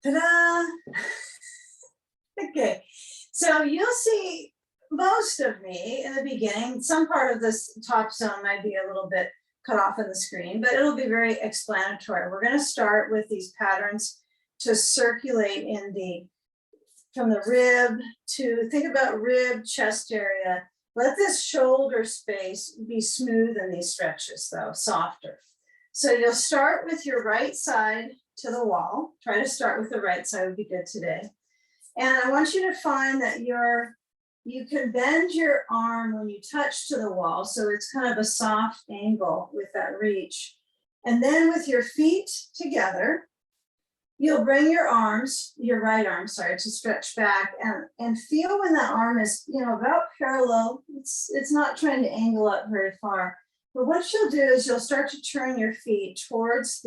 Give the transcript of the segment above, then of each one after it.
Ta-da! Okay, so you'll see most of me in the beginning. Some part of this top zone might be a little bit cut off in the screen, but it'll be very explanatory. We're going to start with these patterns to circulate in from the rib to, think about rib, chest area. Let this shoulder space be smooth in these stretches though, softer. So you'll start with your right side to the wall. Try to start with the right side would be good today. And I want you to find that you can bend your arm when you touch to the wall. So it's kind of a soft angle with that reach. And then with your feet together, you'll bring your arms, your right arm, sorry, to stretch back and feel when that arm is, about parallel. It's not trying to angle up very far. But what you'll do is you'll start to turn your feet towards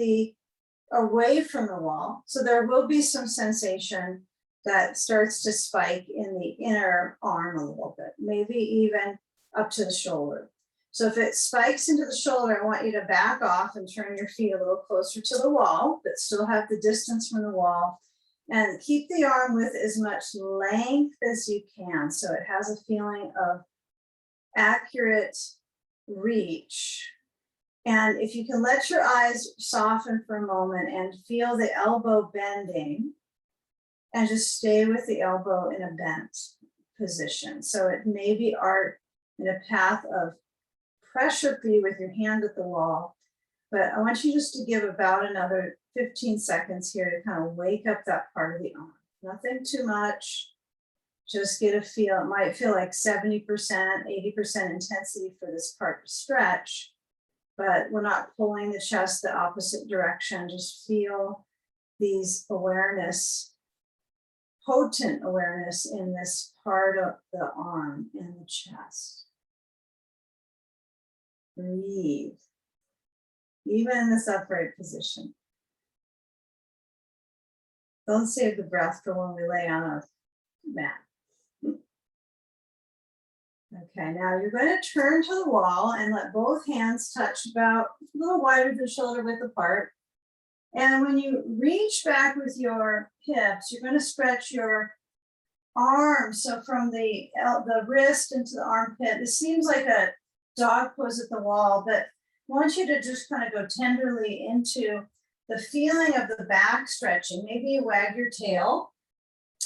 away from the wall. So there will be some sensation that starts to spike in the inner arm a little bit, maybe even up to the shoulder. So if it spikes into the shoulder, I want you to back off and turn your feet a little closer to the wall, but still have the distance from the wall, and keep the arm with as much length as you can. So it has a feeling of accurate reach. And if you can let your eyes soften for a moment and feel the elbow bending, and just stay with the elbow in a bent position. So it may be art in a path of pressure for you with your hand at the wall, but I want you just to give about another 15 seconds here to kind of wake up that part of the arm. Nothing too much, just get a feel. It might feel like 70%, 80% intensity for this part to stretch, but we're not pulling the chest the opposite direction. Just feel these potent awareness in this part of the arm and the chest. Breathe, even in this upright position. Don't save the breath for when we lay on a mat. Okay, now you're going to turn to the wall and let both hands touch about a little wider than shoulder width apart. And when you reach back with your hips, you're going to stretch your arms. So from the wrist into the armpit, this seems like a dog pose at the wall, but I want you to just kind of go tenderly into the feeling of the back stretching. Maybe you wag your tail,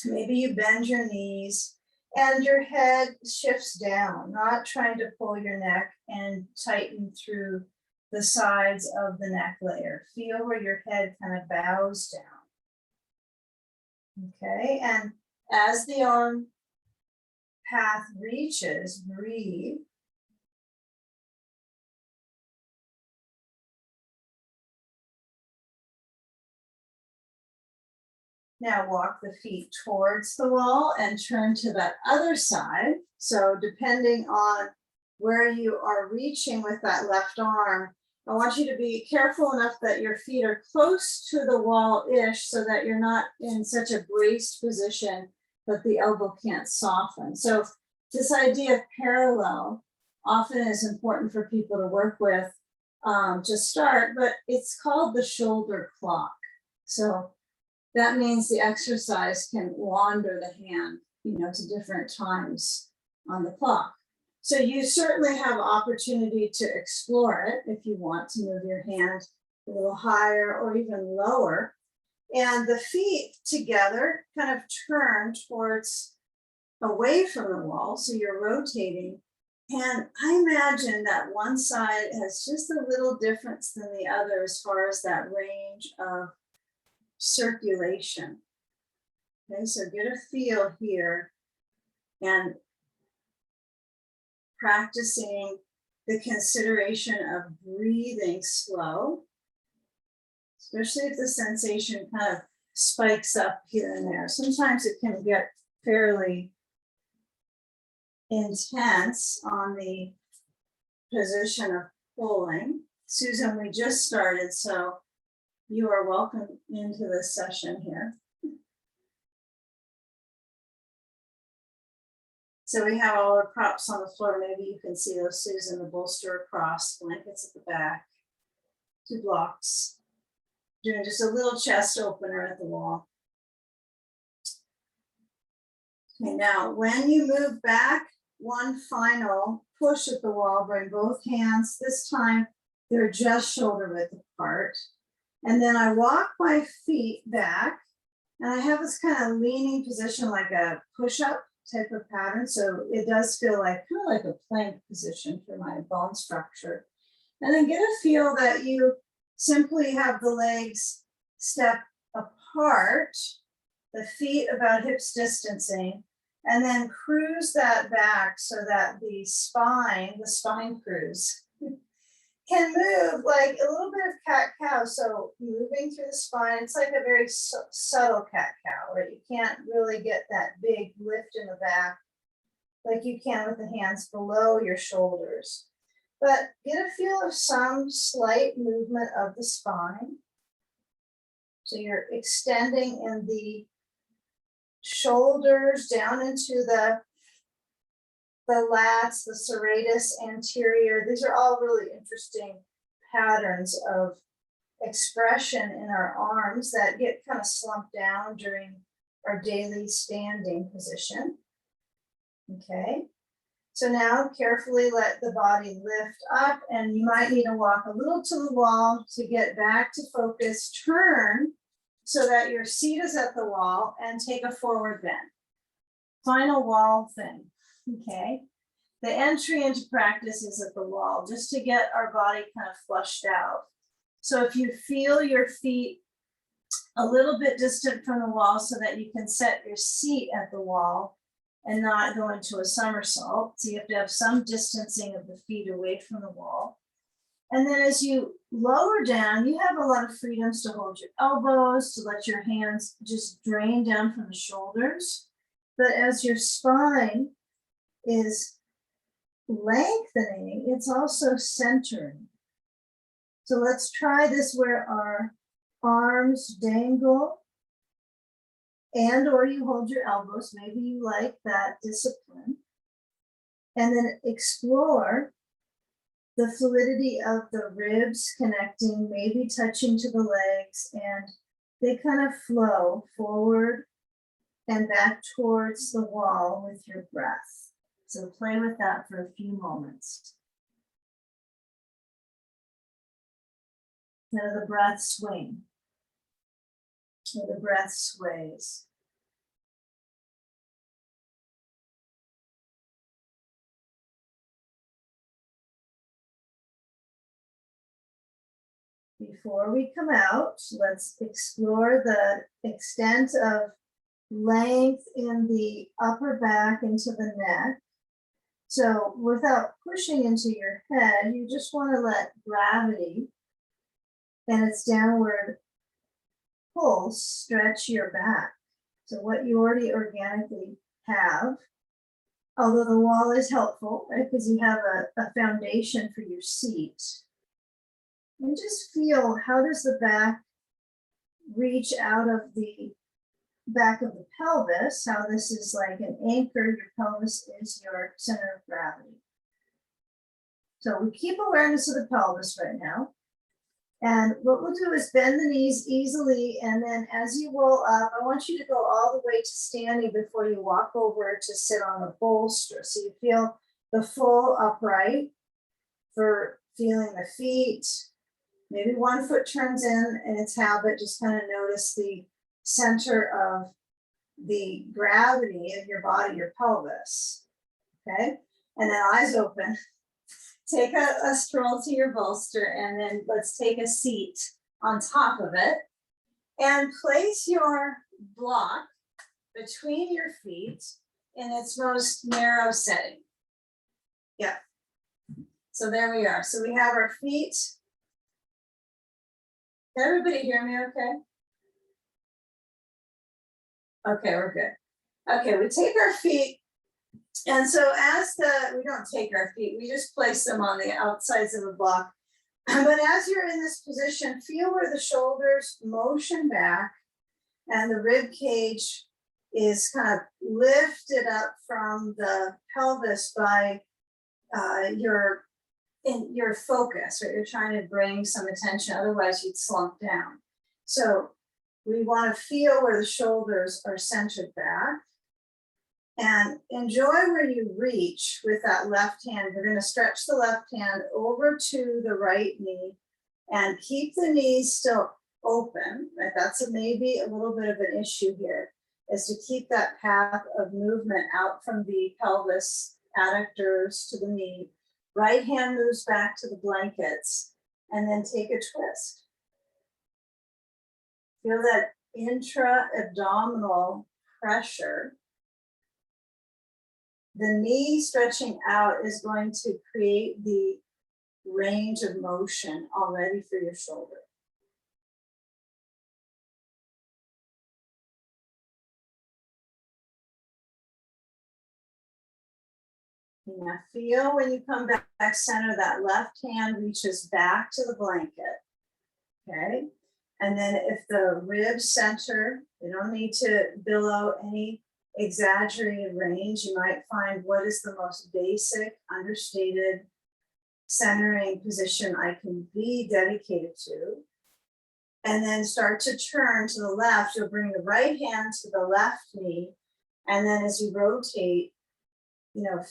maybe you bend your knees, and your head shifts down, not trying to pull your neck and tighten through the sides of the neck layer. Feel where your head kind of bows down. Okay, and as the arm path reaches, breathe. Now walk the feet towards the wall and turn to that other side. So depending on where you are reaching with that left arm, I want you to be careful enough that your feet are close to the wall-ish so that you're not in such a braced position that the elbow can't soften. So this idea of parallel often is important for people to work with to start, but it's called the shoulder clock. So that means the exercise can wander the hand, to different times on the clock. So you certainly have opportunity to explore it if you want to move your hand a little higher or even lower. And the feet together kind of turn towards away from the wall. So you're rotating. And I imagine that one side has just a little difference than the other as far as that range of circulation. Okay, so get a feel here and practicing the consideration of breathing slow, especially if the sensation kind of spikes up here and there. Sometimes it can get fairly intense on the position of pulling. Susan, we just started, so you are welcome into this session here. So we have all our props on the floor. Maybe you can see those, Susan, the bolster across, blankets at the back, 2 blocks, doing just a little chest opener at the wall. Okay, now when you move back, one final push at the wall, bring both hands. This time they're just shoulder width apart. And then I walk my feet back, and I have this kind of leaning position like a push-up type of pattern. So it does feel like kind of like a plank position for my bone structure. And then get a feel that you simply have the legs step apart, the feet about hips distancing, and then cruise that back so that the spine cruise, can move like a little bit of cat-cow. So moving through the spine, it's like a very subtle cat-cow, where you can't really get that big lift in the back like you can with the hands below your shoulders. But get a feel of some slight movement of the spine. So you're extending in the shoulders down into the lats, the serratus anterior. These are all really interesting patterns of expression in our arms that get kind of slumped down during our daily standing position. Okay, so now carefully let the body lift up, and you might need to walk a little to the wall to get back to focus. Turn so that your seat is at the wall and take a forward bend. Final wall thing. Okay, the entry into practice is at the wall, just to get our body kind of flushed out. So if you feel your feet a little bit distant from the wall so that you can set your seat at the wall and not go into a somersault. So you have to have some distancing of the feet away from the wall. And then as you lower down, you have a lot of freedoms to hold your elbows, to let your hands just drain down from the shoulders. But as your spine is lengthening, it's also centering. So let's try this where our arms dangle, and or you hold your elbows. Maybe you like that discipline. And then explore the fluidity of the ribs connecting, maybe touching to the legs, and they kind of flow forward and back towards the wall with your breath. So play with that for a few moments. Now the breath swing, or the breath sways. Before we come out, let's explore the extent of length in the upper back into the neck. So without pushing into your head, you just want to let gravity and its downward pulse stretch your back. So what you already organically have, although the wall is helpful, right? Because you have a foundation for your seat. And just feel, how does the back reach out of the back of the pelvis? How this is like an anchor. Your pelvis is your center of gravity. So we keep awareness of the pelvis right now. And what we'll do is bend the knees easily. And then as you roll up, I want you to go all the way to standing before you walk over to sit on the bolster. So you feel the full upright for feeling the feet. Maybe one foot turns in its habit. Just kind of notice the center of the gravity of your body, your pelvis. Okay, and then eyes open. Take a stroll to your bolster, and then let's take a seat on top of it and place your block between your feet in its most narrow setting. Yeah. So there we are. So we have our feet. Can everybody hear me okay? Okay, we're good. Okay, we take our feet. And so we don't take our feet, we just place them on the outsides of the block. But as you're in this position, feel where the shoulders motion back and the rib cage is kind of lifted up from the pelvis by your focus, right? You're trying to bring some attention, otherwise you'd slump down. So we want to feel where the shoulders are centered back. And enjoy where you reach with that left hand. We're going to stretch the left hand over to the right knee and keep the knees still open. Right? That's maybe a little bit of an issue here, is to keep that path of movement out from the pelvis, adductors to the knee. Right hand moves back to the blankets, and then take a twist. Feel that intra-abdominal pressure. The knee stretching out is going to create the range of motion already for your shoulder. Now feel when you come back center, that left hand reaches back to the blanket, okay? And then if the ribs center, they don't need to billow any exaggerated range. You might find what is the most basic, understated centering position I can be dedicated to. And then start to turn to the left. You'll bring the right hand to the left knee. And then as you rotate,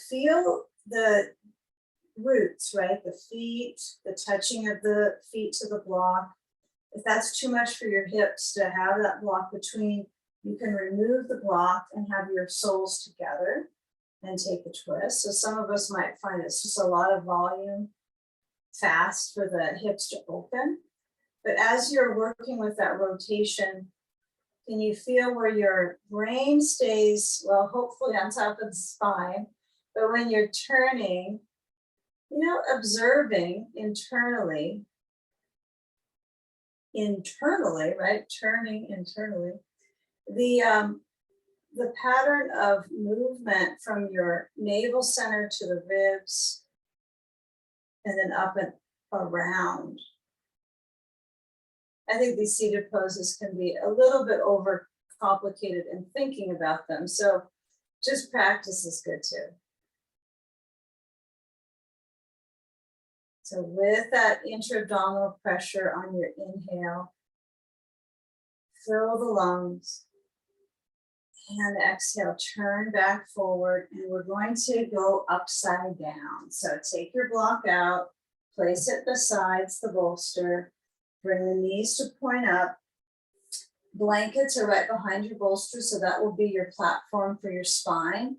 feel the roots, right? The feet, the touching of the feet to the block. If that's too much for your hips to have that block between, you can remove the block and have your soles together and take a twist. So some of us might find it's just a lot of volume fast for the hips to open. But as you're working with that rotation, can you feel where your brain stays, well, hopefully on top of the spine, but when you're turning, observing internally, right? Turning internally, the pattern of movement from your navel center to the ribs and then up and around. I think these seated poses can be a little bit overcomplicated in thinking about them. So just practice is good too. So with that intra-abdominal pressure on your inhale, fill the lungs, and exhale, turn back forward, and we're going to go upside down. So take your block out, place it beside the bolster, bring the knees to point up. Blankets are right behind your bolster, so that will be your platform for your spine.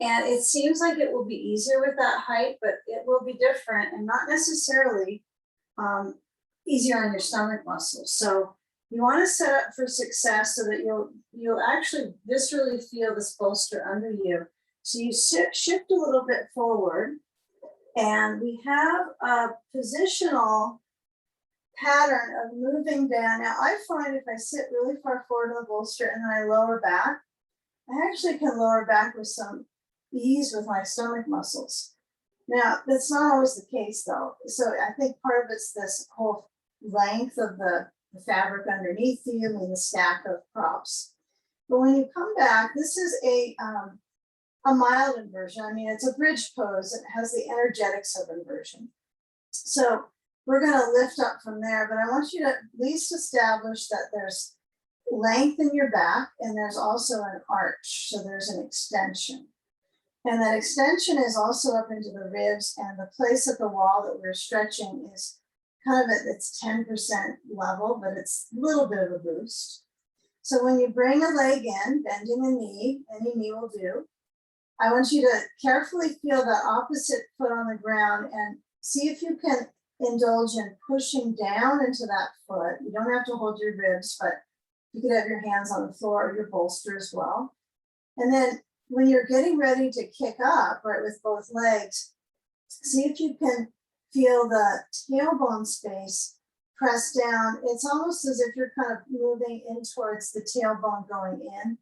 And it seems like it will be easier with that height, but it will be different and not necessarily easier on your stomach muscles. So you want to set up for success so that you'll actually viscerally feel this bolster under you. So you shift a little bit forward, and we have a positional pattern of moving down. Now I find if I sit really far forward on the bolster and then I lower back, I actually can lower back with some ease with my stomach muscles. Now, that's not always the case though. So I think part of it's this whole length of the fabric underneath you and the stack of props. But when you come back, this is a mild inversion. I mean, it's a bridge pose. It has the energetics of inversion. So we're going to lift up from there, but I want you to at least establish that there's length in your back and there's also an arch. So there's an extension. And that extension is also up into the ribs, and the place at the wall that we're stretching is kind of at its 10% level, but it's a little bit of a boost. So when you bring a leg in, bending the knee, any knee will do, I want you to carefully feel the opposite foot on the ground and see if you can indulge in pushing down into that foot. You don't have to hold your ribs, but you could have your hands on the floor or your bolster as well. And then when you're getting ready to kick up, right, with both legs, see if you can feel the tailbone space press down. It's almost as if you're kind of moving in towards the tailbone going in.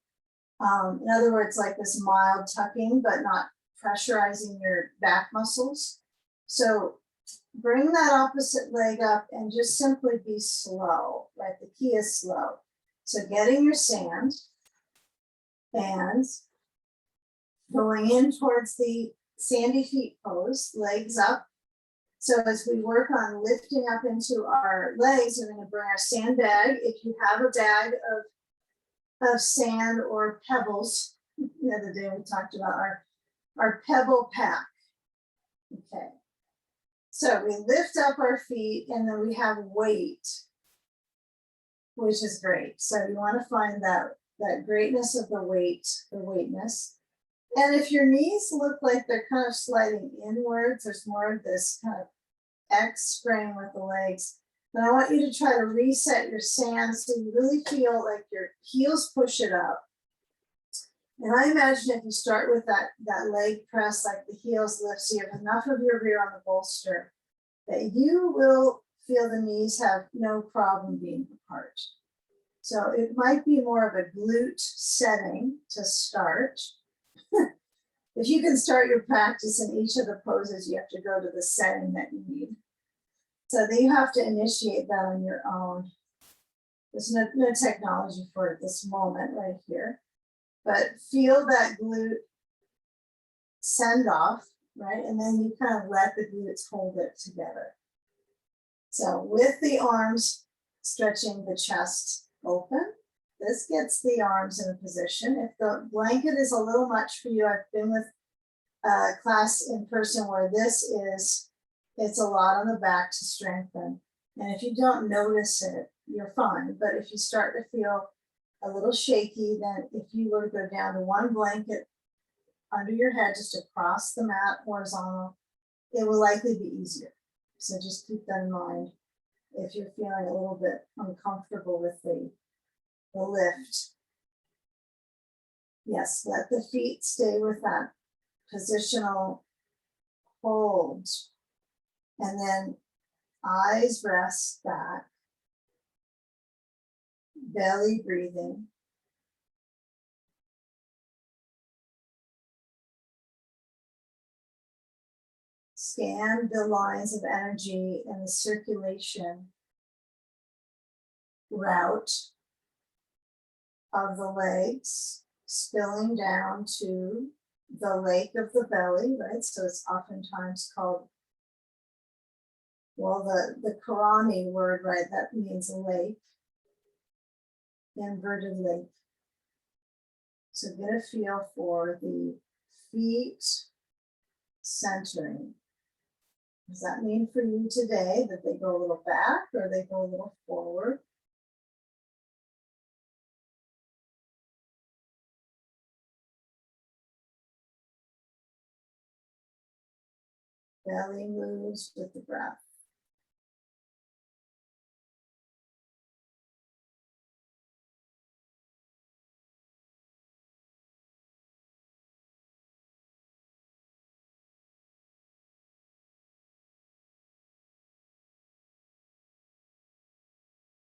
In other words, like this mild tucking, but not pressurizing your back muscles. So bring that opposite leg up and just simply be slow, right? The key is slow. So getting your sand and going in towards the sandy feet pose, legs up, So as we work on lifting up into our legs, we're going to bring our sandbag. If you have a bag of sand or pebbles, the other day we talked about our pebble pack. Okay. So we lift up our feet and then we have weight, which is great. So you want to find that greatness of the weightness. And if your knees look like they're kind of sliding inwards, there's more of this kind of X frame with the legs, then I want you to try to reset your sand so you really feel like your heels push it up. And I imagine if you start with that leg press, like the heels lift, so you have enough of your rear on the bolster, that you will feel the knees have no problem being apart. So it might be more of a glute setting to start. If you can start your practice in each of the poses, you have to go to the setting that you need. So then you have to initiate that on your own. There's no technology for it at this moment right here. But feel that glute send off, right? And then you kind of let the glutes hold it together. So with the arms stretching the chest open, this gets the arms in a position. If the blanket is a little much for you, I've been with a class in person where it's a lot on the back to strengthen. And if you don't notice it, you're fine. But if you start to feel a little shaky, then if you were to go down to one blanket under your head, just across the mat, horizontal, it will likely be easier. So just keep that in mind if you're feeling a little bit uncomfortable with the lift. Yes, let the feet stay with that positional hold. And then eyes rest back, belly breathing. Scan the lines of energy and the circulation route of the legs spilling down to the lake of the belly, right? So it's oftentimes called, well, the Qurani word, right? That means lake, inverted lake. So get a feel for the feet centering. Does that mean for you today that they go a little back or they go a little forward? Belly moves with the breath.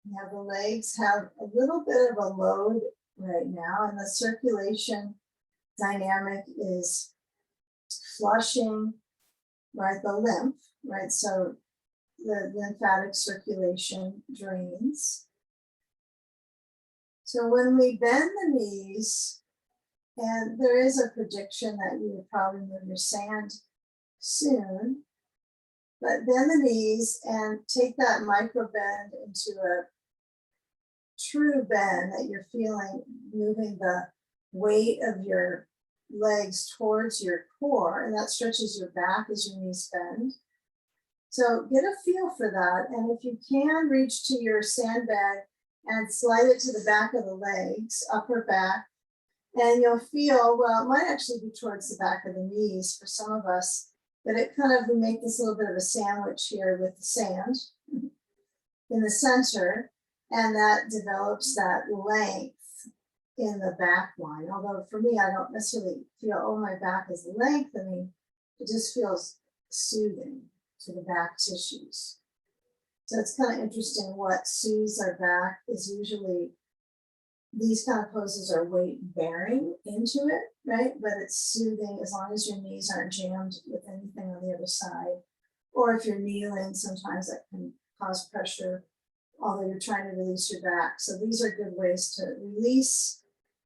Now the legs have a little bit of a load right now, and the circulation dynamic is flushing, right, the lymph, right? So the lymphatic circulation drains. So when we bend the knees, and there is a prediction that you would probably move your sand soon, but bend the knees and take that micro bend into a true bend that you're feeling, moving the weight of your legs towards your core, and that stretches your back as your knees bend. So get a feel for that. And if you can reach to your sandbag and slide it to the back of the legs, upper back, and you'll feel, well, it might actually be towards the back of the knees for some of us, but it kind of, we make this little bit of a sandwich here with the sand in the center, and that develops that length in the back line. Although for me, I don't necessarily feel, oh, my back is lengthening. It just feels soothing to the back tissues. So it's kind of interesting. What soothes our back is usually, these kind of poses are weight bearing into it, right? But it's soothing as long as your knees aren't jammed with anything on the other side. Or if you're kneeling, sometimes that can cause pressure, although you're trying to release your back. So these are good ways to release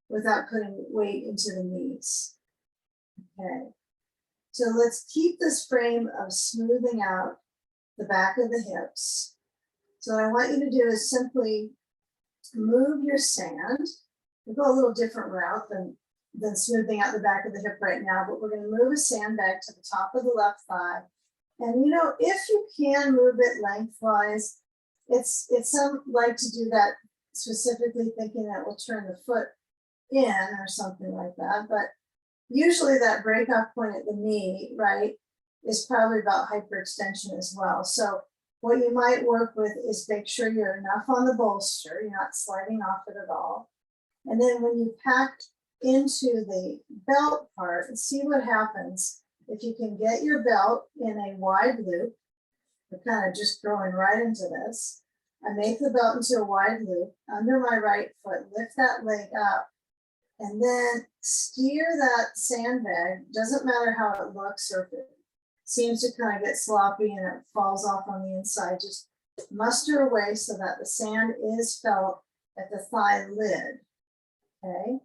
without putting weight into the knees. Okay. So let's keep this frame of smoothing out the back of the hips. So what I want you to do is simply move your sand. We'll go a little different route than smoothing out the back of the hip right now, but we're going to move a sandbag to the top of the left thigh. And you know, if you can move it lengthwise, it's some like to do that specifically thinking that will turn the foot in or something like that. But usually that breakoff point at the knee, right, is probably about hyperextension as well. So what you might work with is make sure you're enough on the bolster, you're not sliding off it at all. And then when you pack into the belt part, see what happens if you can get your belt in a wide loop. We're kind of just growing right into this. I make the belt into a wide loop under my right foot, lift that leg up, and then steer that sandbag. Doesn't matter how it looks or if it seems to kind of get sloppy and it falls off on the inside, just muster away so that the sand is felt at the thigh lid, okay?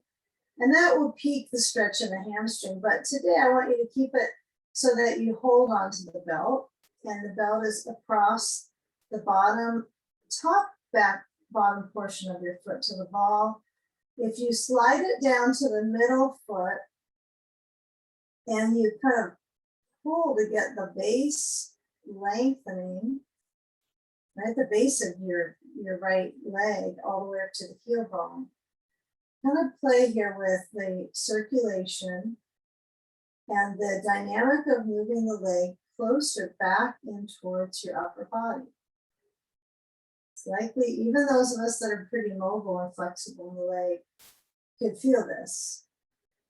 And that will peak the stretch in the hamstring. But today I want you to keep it so that you hold onto the belt, and the belt is across the bottom, top back bottom portion of your foot to the ball. If you slide it down to the middle foot and you kind of pull to get the base lengthening, right, the base of your right leg all the way up to the heel bone. Kind of play here with the circulation and the dynamic of moving the leg closer back in towards your upper body. It's likely even those of us that are pretty mobile and flexible in the leg could feel this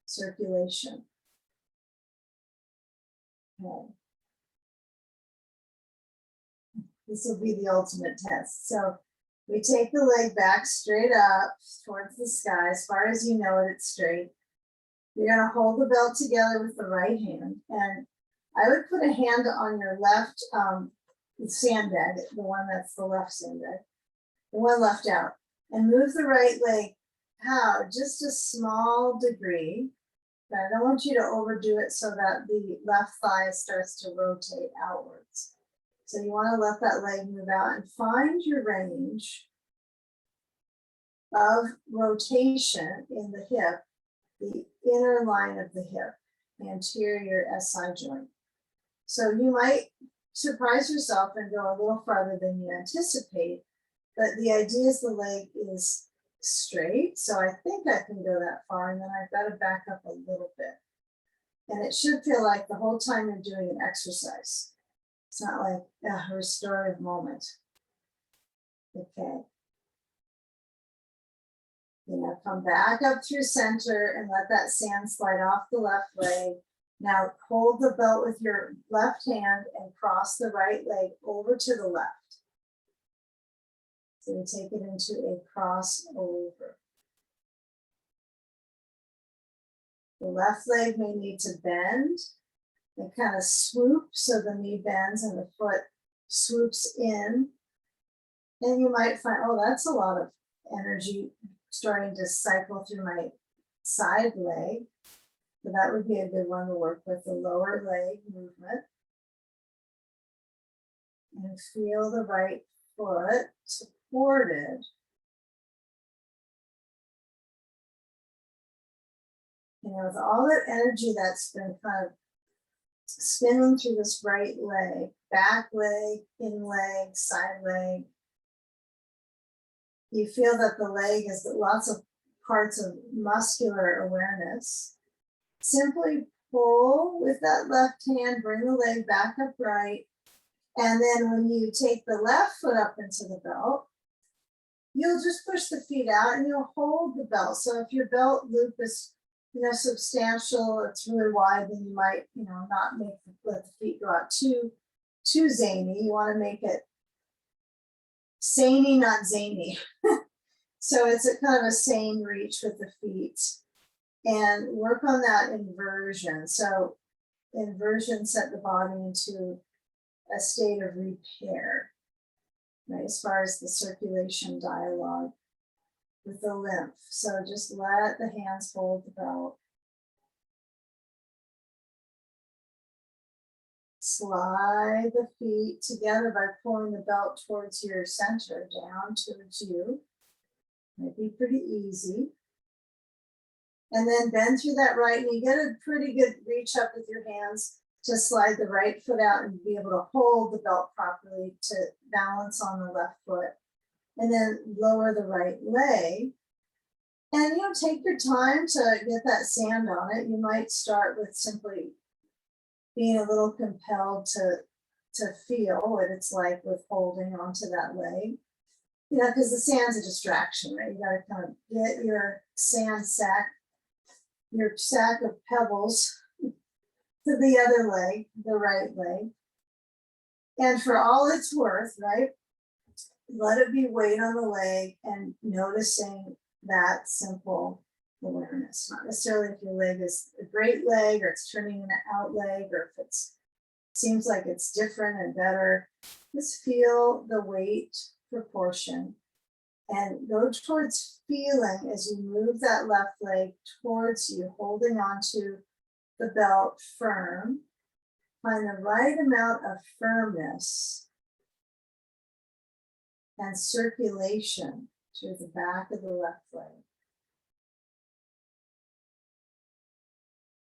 circulation. Okay. This will be the ultimate test. So we take the leg back straight up towards the sky, as far as you know it, it's straight. You're going to hold the belt together with the right hand. And I would put a hand on your left sandbag, the one that's the left sandbag, the one left out, and move the right leg out just a small degree. But I don't want you to overdo it so that the left thigh starts to rotate outwards. So you want to let that leg move out and find your range of rotation in the hip, the inner line of the hip, the anterior SI joint. So you might surprise yourself and go a little farther than you anticipate, but the idea is the leg is straight. So I think I can go that far, and then I've got to back up a little bit. And it should feel like the whole time you're doing an exercise. It's not like a restorative moment. Okay. You know, come back up through center and let that sand slide off the left leg. Now hold the belt with your left hand and cross the right leg over to the left. So we take it into a crossover. The left leg may need to bend and kind of swoop so the knee bends and the foot swoops in. And you might find, oh, that's a lot of energy starting to cycle through my side leg. So that would be a good one to work with, the lower leg movement. And feel the right foot supported. You know, with all that energy that's been kind of spinning through this right leg, back leg, in leg, side leg, you feel that the leg has lots of parts of muscular awareness. Simply pull with that left hand, bring the leg back upright. And then when you take the left foot up into the belt, you'll just push the feet out and you'll hold the belt. So if your belt loop is, you know, substantial, it's really wide, then you might, you know, not let the feet go out too zany. You want to make it saney, not zany. So it's a kind of a sane reach with the feet, and work on that inversion. So inversion set the body into a state of repair, right, as far as the circulation dialogue with the lymph. So just let the hands hold the belt. slide the feet together by pulling the belt towards your center, down towards you. Might be pretty easy. And then bend through that right knee. Get a pretty good reach up with your hands to slide the right foot out and be able to hold the belt properly to balance on the left foot. And then lower the right leg. And take your time to get that sand on it. You might start with simply being a little compelled to feel what it's like with holding onto that leg. Because the sand's a distraction, right? You got to kind of get your sand sack, your sack of pebbles to the other leg, the right leg. And for all it's worth, right? Let it be weight on the leg and noticing that simple awareness. Not necessarily if your leg is a great leg or it's turning an out leg or if it seems like it's different and better. Just feel the weight proportion and go towards feeling as you move that left leg towards you, holding onto the belt firm. Find the right amount of firmness and circulation to the back of the left leg.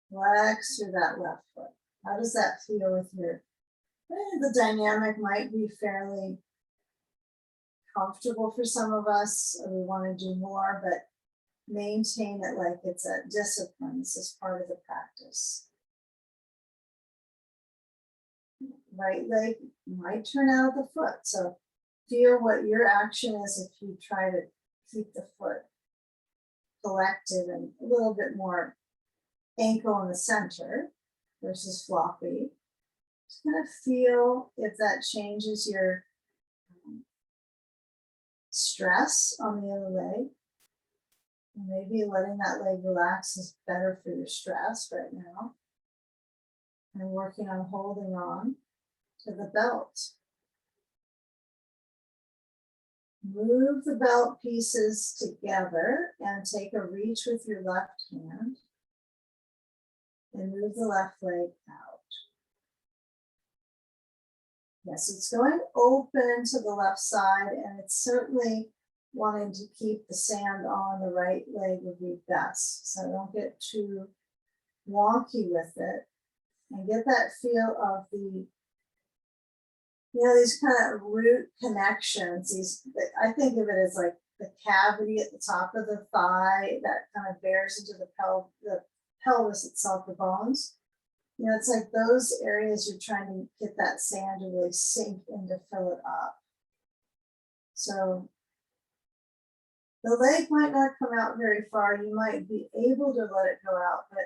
Flex through that left foot. How does that feel with your, the dynamic might be fairly comfortable for some of us, or we want to do more, but maintain it like it's a discipline. This is part of the practice. Right leg might turn out of the foot. So feel what your action is if you try to keep the foot collected and a little bit more ankle in the center versus floppy. Just kind of feel if that changes your stress on the other leg. And maybe letting that leg relax is better for your stress right now. And working on holding on to the belt. Move the belt pieces together and take a reach with your left hand. And move the left leg out. Yes, it's going open to the left side, and it's certainly wanting to keep the sand on the right leg would be best. So don't get too wonky with it. And get that feel of the, these kind of root connections. I think of it as like the cavity at the top of the thigh that kind of bears into the pelvis itself, the bones. It's like those areas you're trying to get that sand to really sink in to fill it up. So the leg might not come out very far. You might be able to let it go out, but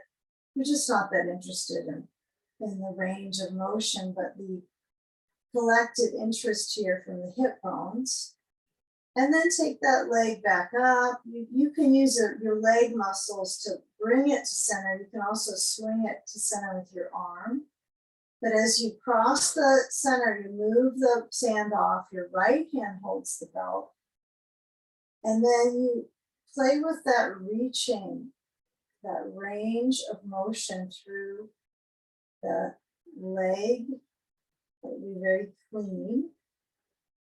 you're just not that interested in the range of motion, but the collective interest here from the hip bones. And then take that leg back up. You can use your leg muscles to bring it to center. You can also swing it to center with your arm. But as you cross the center, you move the sand off. Your right hand holds the belt. And then you play with that reaching, that range of motion through the leg. It'll be very clean.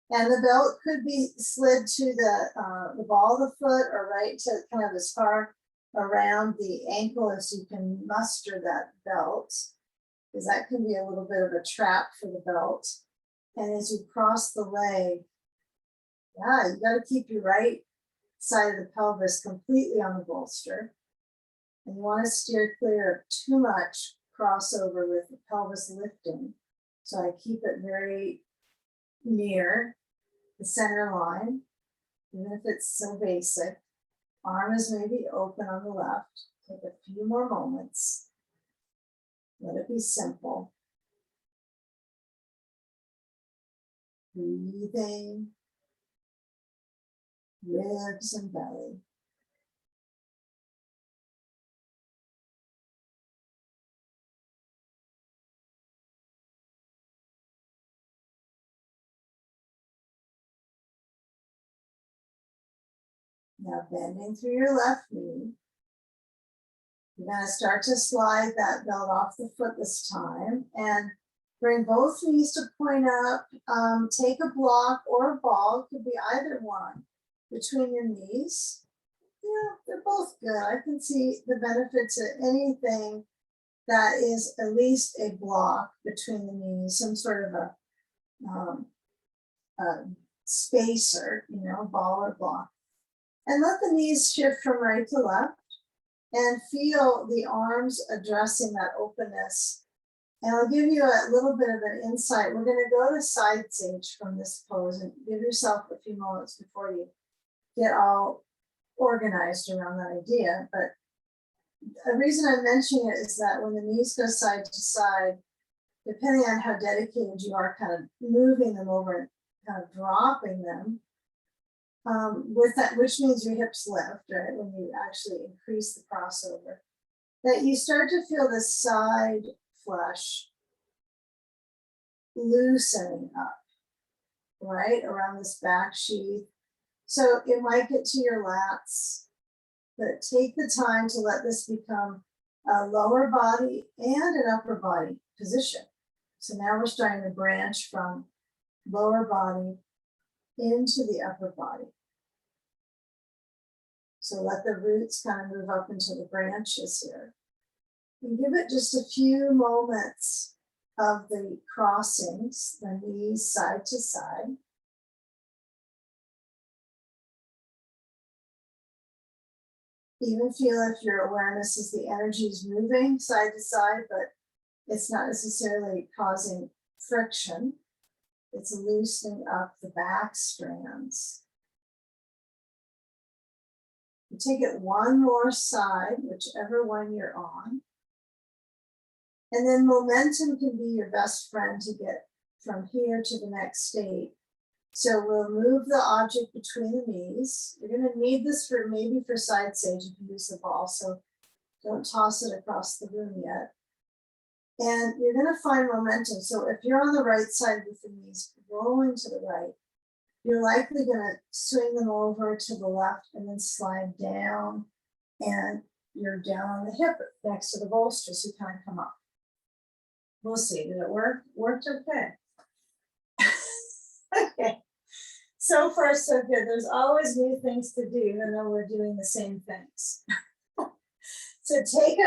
And the belt could be slid to the ball of the foot or right to kind of as far around the ankle as you can muster that belt, because that can be a little bit of a trap for the belt. And as you cross the leg, you got to keep your right side of the pelvis completely on the bolster. And you want to steer clear of too much crossover with the pelvis lifting. So I keep it very near the center line, even if it's so basic. Arm is maybe open on the left. Take a few more moments. Let it be simple. Breathing, ribs and belly. Now bending through your left knee. You're going to start to slide that belt off the foot this time and Bring both knees to point up. Take a block or a ball, it could be either one, between your knees. Yeah, they're both good. I can see the benefit to anything that is at least a block between the knees, some sort of a spacer, you know, ball or block. And let the knees shift from right to left and feel the arms addressing that openness. And I'll give you a little bit of an insight. We're going to go to side sage from this pose and give yourself a few moments before you get all organized around that idea. But the reason I'm mentioning it is that when the knees go side to side, depending on how dedicated you are, kind of moving them over and kind of dropping them, with that, which means your hips lift, right? When you actually increase the crossover, that you start to feel the side flesh loosening up, right? Around this back sheath. So it might get to your lats, but take the time to let this become a lower body and an upper body position. So now we're starting to branch from lower body into the upper body. So let the roots kind of move up into the branches here. And give it just a few moments of the crossings, the knees side to side. Even feel if your awareness is the energy is moving side to side, but it's not necessarily causing friction. It's loosening up the back strands. You take it one more side, whichever one you're on. And then momentum can be your best friend to get from here to the next state. So we'll move the object between the knees. You're going to need this for maybe for side sage if you use the ball, so don't toss it across the room yet. And you're going to find momentum. So if you're on the right side with the knees rolling to the right, you're likely going to swing them over to the left and then slide down, and you're down on the hip next to the bolster, so you kind of come up. We'll see. Did it work? Worked okay. Okay. So far, so good. There's always new things to do, even though we're doing the same things. So take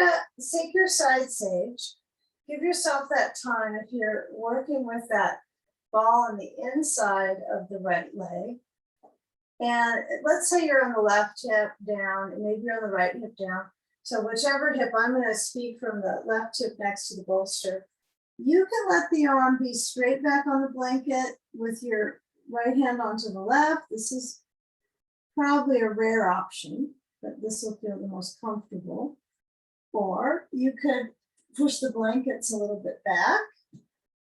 your side sage. Give yourself that time if you're working with that ball on the inside of the right leg. And let's say you're on the left hip down, and maybe you're on the right hip down. So whichever hip, I'm going to speak from the left hip next to the bolster. You can let the arm be straight back on the blanket with your right hand onto the left. This is probably a rare option, but this will feel the most comfortable. Or you could push the blankets a little bit back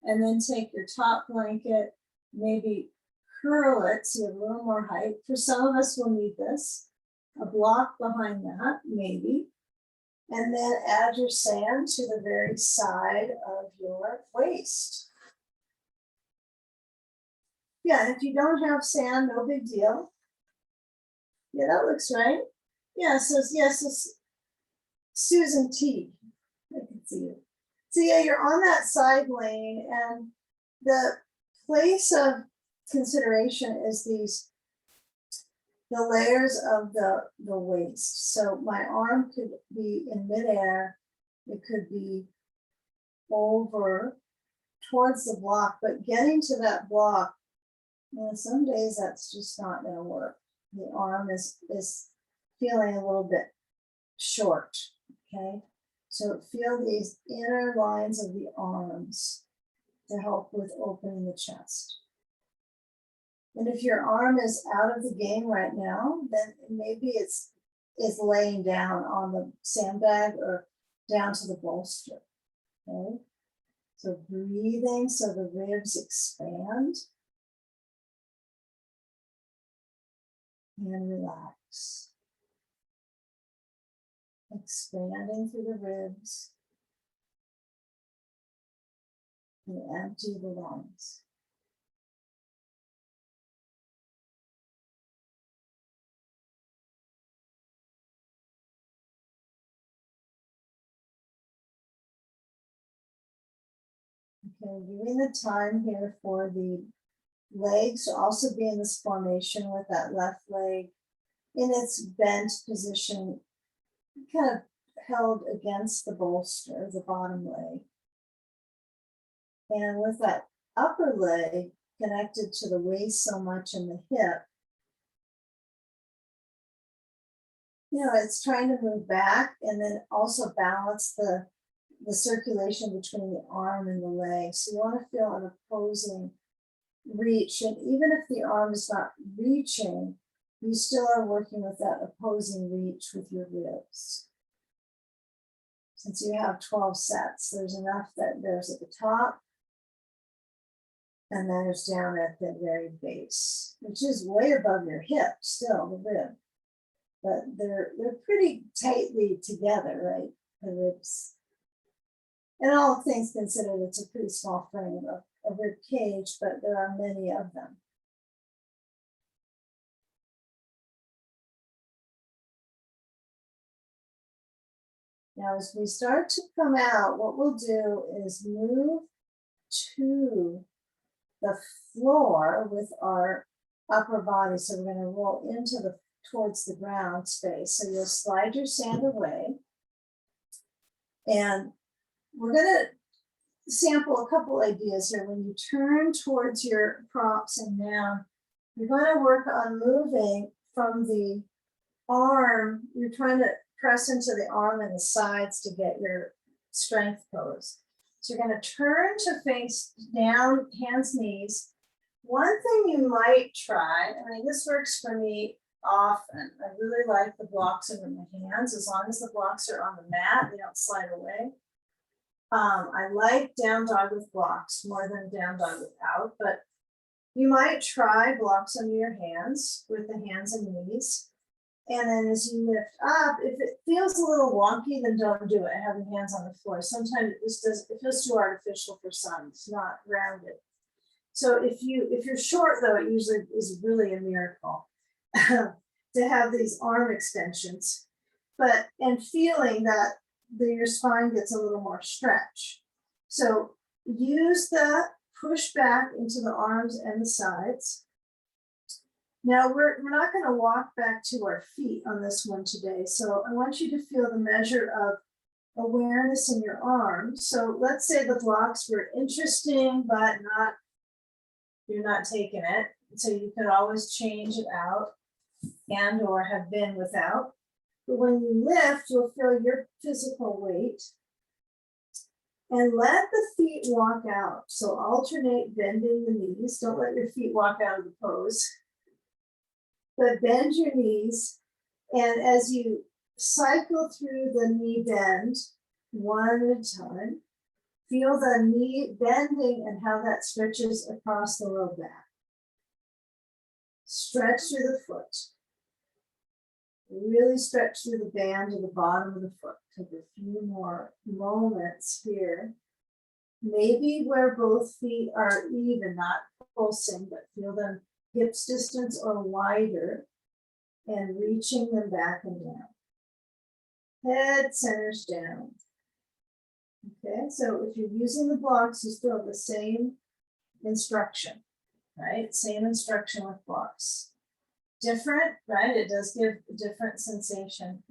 and then take your top blanket, maybe curl it so you have a little more height. For some of us, we'll need this, a block behind that, maybe. And then add your sand to the very side of your waist. Yeah, if you don't have sand, no big deal. Yeah, that looks right. Yeah, so yes, it's Susan T. I can see you. So yeah, you're on that side lane, and the place of consideration is the layers of the waist. So my arm could be in midair, it could be over towards the block, but getting to that block, you know, some days that's just not going to work. The arm is feeling a little bit short, okay? So feel these inner lines of the arms to help with opening the chest. And if your arm is out of the game right now, then maybe it's laying down on the sandbag or down to the bolster, okay? So breathing so the ribs expand and relax. Expanding through the ribs and empty the lungs. Okay, And giving the time here for the legs to also be in this formation with that left leg in its bent position, kind of held against the bolster, the bottom leg. And with that upper leg connected to the waist so much in the hip, you know, it's trying to move back and then also balance the circulation between the arm and the leg. So you want to feel an opposing reach. And even if the arm is not reaching, you still are working with that opposing reach with your ribs. Since you have 12 sets, there's enough that there's at the top and then there's down at the very base, which is way above your hip still, the rib. But they're pretty tightly together, right? The ribs. And all things considered, it's a pretty small frame of a rib cage, but there are many of them. Now, as we start to come out, what we'll do is move to the floor with our upper body. So we're going to roll into towards the ground space. So you'll slide your sand away. And we're going to sample a couple ideas here. When you turn towards your props and down, you're going to work on moving from the arm. You're trying to press into the arm and the sides to get your strength pose. So you're going to turn to face down, hands, knees. One thing you might try, I mean, this works for me often. I really like the blocks under my hands, as long as the blocks are on the mat, they don't slide away. I like down dog with blocks more than down dog without, but you might try blocks under your hands with the hands and knees. And then as you lift up, if it feels a little wonky, then don't do it, having hands on the floor. Sometimes it feels too artificial for some, it's not rounded. So if you're short though, it usually is really a miracle to have these arm extensions, and feeling that your spine gets a little more stretch. So use the push back into the arms and the sides. Now we're not going to walk back to our feet on this one today. So I want you to feel the measure of awareness in your arms. So let's say the blocks were interesting, but you're not taking it. So you could always change it out and or have been without. But when you lift, you'll feel your physical weight. And let the feet walk out. So alternate bending the knees. Don't let your feet walk out of the pose. But bend your knees. And as you cycle through the knee bend, one at a time, feel the knee bending and how that stretches across the low back. Stretch through the foot. Really stretch through the band to the bottom of the foot. Take a few more moments here. Maybe where both feet are even, not pulsing, but feel them hips distance or wider, and reaching them back and down. Head centers down. Okay, so if you're using the blocks, you still have the same instruction, right? Same instruction with blocks. Different, right? It does give a different sensation.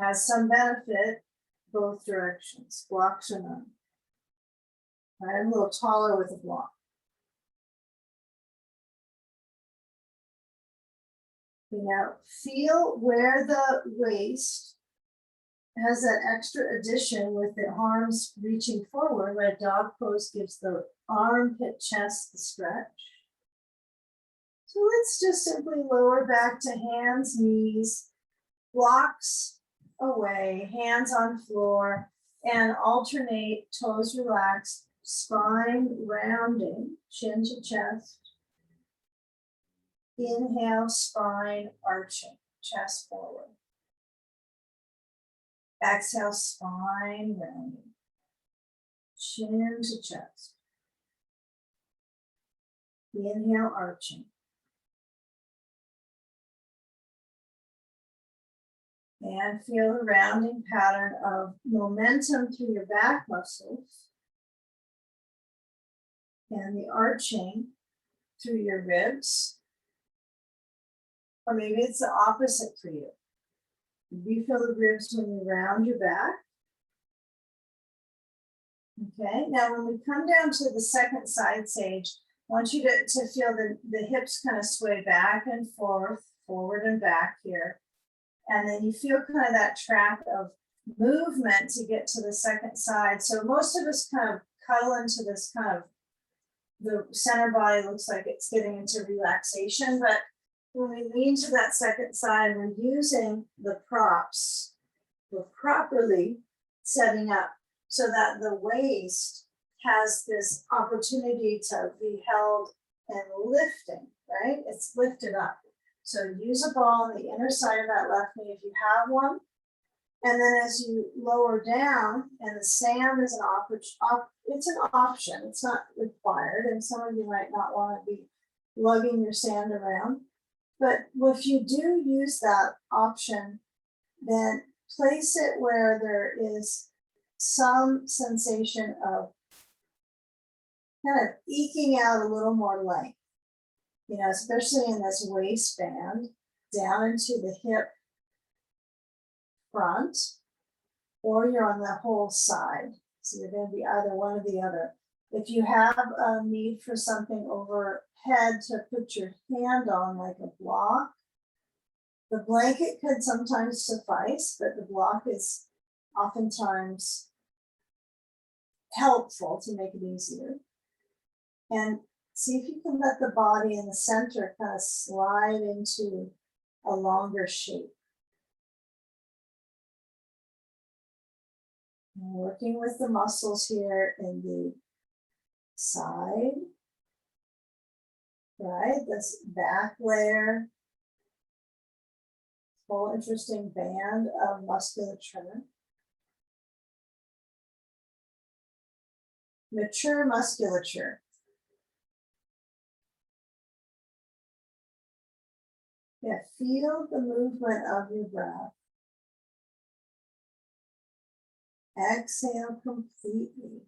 Has some benefit both directions, blocks or none. Right, I'm a little taller with a block. Now feel where the waist has that extra addition with the arms reaching forward, where dog pose gives the armpit chest the stretch. So let's just simply lower back to hands, knees, blocks away, hands on floor, and alternate toes relaxed, spine rounding, chin to chest. Inhale, spine arching, chest forward. Exhale, spine rounding, chin to chest. Inhale, arching. And feel the rounding pattern of momentum through your back muscles. and the arching through your ribs. Or maybe it's the opposite for you. Do you feel the ribs when you round your back? Okay, now when we come down to the second side stage, I want you to feel the hips kind of sway back and forth, forward and back here. And then you feel kind of that track of movement to get to the second side. So most of us kind of cuddle into this kind of, the center body looks like it's getting into relaxation, but when we lean to that second side, we're using the props. We're properly setting up so that the waist has this opportunity to be held and lifting, right? It's lifted up. So use a ball on the inner side of that left knee if you have one. And then as you lower down, and the sand is it's an option, it's not required. And some of you might not want to be lugging your sand around. But if you do use that option, then place it where there is some sensation of kind of eking out a little more length, you know, especially in this waistband down into the hip front, or you're on the whole side. So you're going to be either one or the other. If you have a need for something overhead to put your hand on, like a block, the blanket could sometimes suffice, but the block is oftentimes helpful to make it easier. And see if you can let the body in the center kind of slide into a longer shape. And working with the muscles here in the side, right? This back layer, whole interesting band of musculature. Mature musculature. Yeah, feel the movement of your breath. Exhale completely.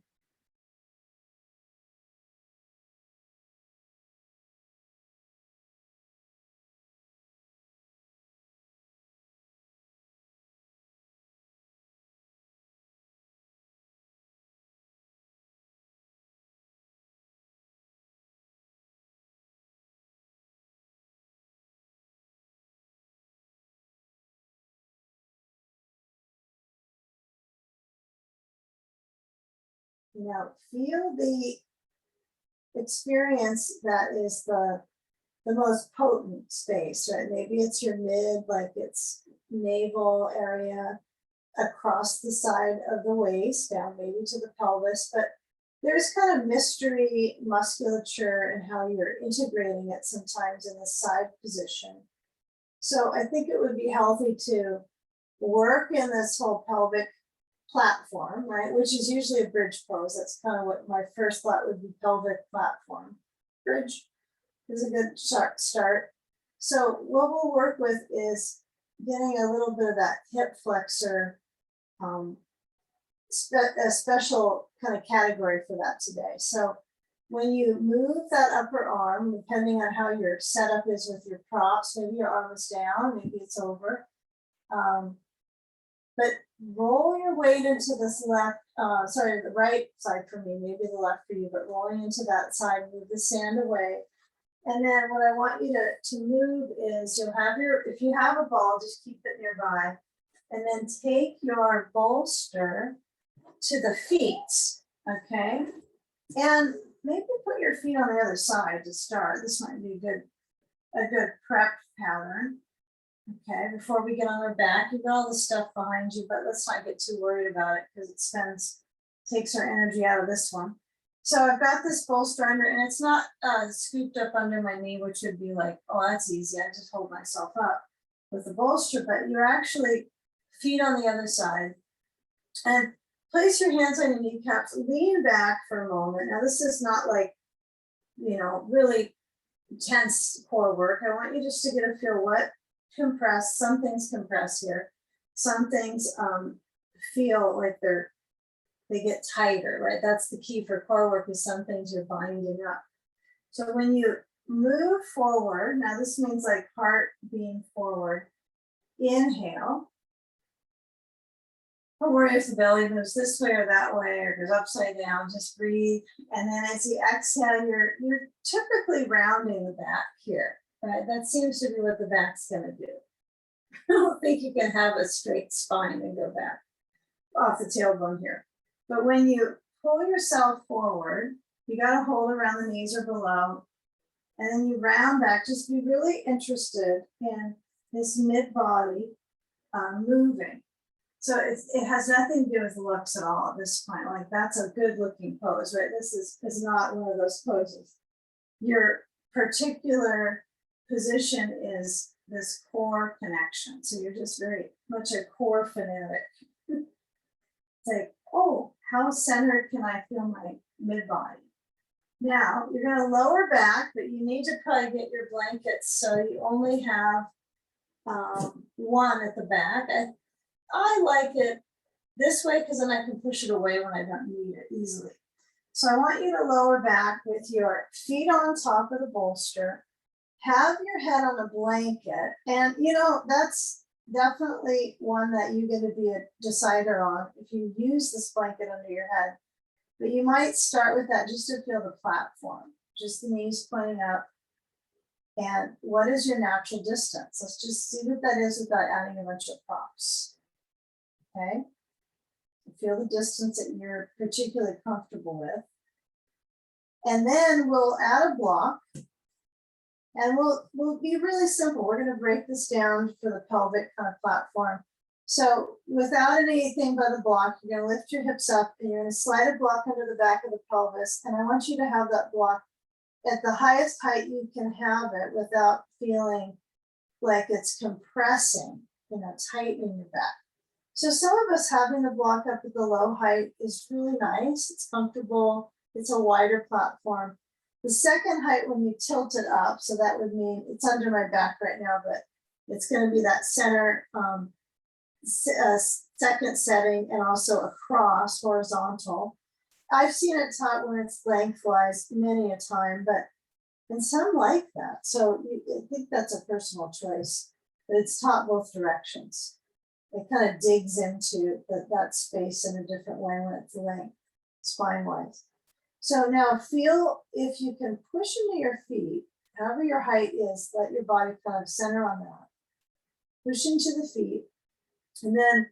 Now feel the experience that is the most potent space, right? Maybe it's your mid, like it's navel area across the side of the waist, down maybe to the pelvis, but there's kind of mystery musculature and how you're integrating it sometimes in the side position. So I think it would be healthy to work in this whole pelvic platform, right? Which is usually a bridge pose. That's kind of what my first thought would be, pelvic platform. Bridge is a good start. So what we'll work with is getting a little bit of that hip flexor, a special kind of category for that today. So when you move that upper arm, depending on how your setup is with your props, maybe your arm is down, maybe it's over. But roll your weight into this left, the right side for me, maybe the left for you, but rolling into that side, move the sand away. And then what I want you to move is you'll have if you have a ball, just keep it nearby. And then take your bolster to the feet, okay? And maybe put your feet on the other side to start. This might be a good prep pattern. Okay, before we get on our back, you've got all the stuff behind you, but let's not get too worried about it because it takes our energy out of this one. So I've got this bolster under, and it's not scooped up under my knee, which would be like, oh, that's easy. I just hold myself up with the bolster, but you're actually feet on the other side. And place your hands on your kneecaps, lean back for a moment. Now, this is not like, you know, really intense core work. I want you just to get a feel what compress. Some things compress here. Some things feel like they're they get tighter, right? That's the key for core work, is some things you're binding up. So when you move forward, now this means like heart being forward, inhale. Don't worry if the belly moves this way or that way or goes upside down, just breathe. And then as you exhale, you're typically rounding the back here, right? That seems to be what the back's gonna do. I don't think you can have a straight spine and go back off the tailbone here. But when you pull yourself forward, you got to hold around the knees or below, and then you round back. Just be really interested in this mid-body moving. So it has nothing to do with looks at all at this point. Like, that's a good looking pose, right? This is not one of those poses. Your particular position is this core connection. So you're just very much a core fanatic. It's like, oh, how centered can I feel my mid-body? Now you're going to lower back, but you need to probably get your blankets so you only have one at the back. I like it this way because then I can push it away when I don't need it easily. So I want you to lower back with your feet on top of the bolster, have your head on a blanket, and that's definitely one that you're going to be a decider on if you use this blanket under your head. But you might start with that just to feel the platform, just the knees pointing up. And what is your natural distance? Let's just see what that is without adding a bunch of props. Okay. Feel the distance that you're particularly comfortable with. And then we'll add a block. And we'll be really simple. We're going to break this down for the pelvic kind of platform. So without anything but the block, you're going to lift your hips up and you're going to slide a block under the back of the pelvis. And I want you to have that block at the highest height you can have it without feeling like it's compressing, tightening your back. So some of us having the block up at the low height is really nice. It's comfortable. It's a wider platform. The second height, when you tilt it up, so that would mean it's under my back right now, but it's going to be that center second setting and also across horizontal. I've seen it taught when it's lengthwise many a time, and some like that. So I think that's a personal choice, but it's taught both directions. It kind of digs into that space in a different way when it's length, spine-wise. So now feel if you can push into your feet, however your height is, let your body kind of center on that. Push into the feet, and then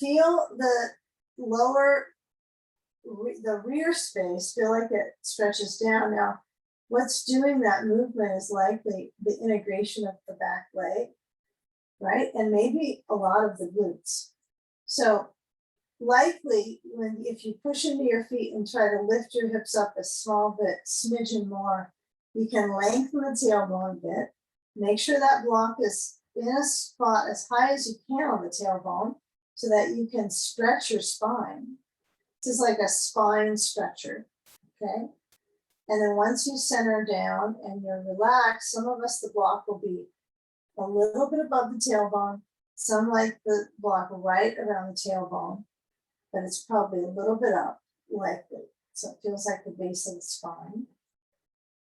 feel the rear space, feel like it stretches down. Now, what's doing that movement is likely the integration of the back leg, right? And maybe a lot of the glutes. So likely if you push into your feet and try to lift your hips up a small bit, smidgen more, you can lengthen the tailbone a bit. Make sure that block is in a spot as high as you can on the tailbone so that you can stretch your spine. This is like a spine stretcher, okay? And then once you center down and you're relaxed, some of us, the block will be a little bit above the tailbone. Some like the block right around the tailbone, but it's probably a little bit up, likely. So it feels like the base of the spine.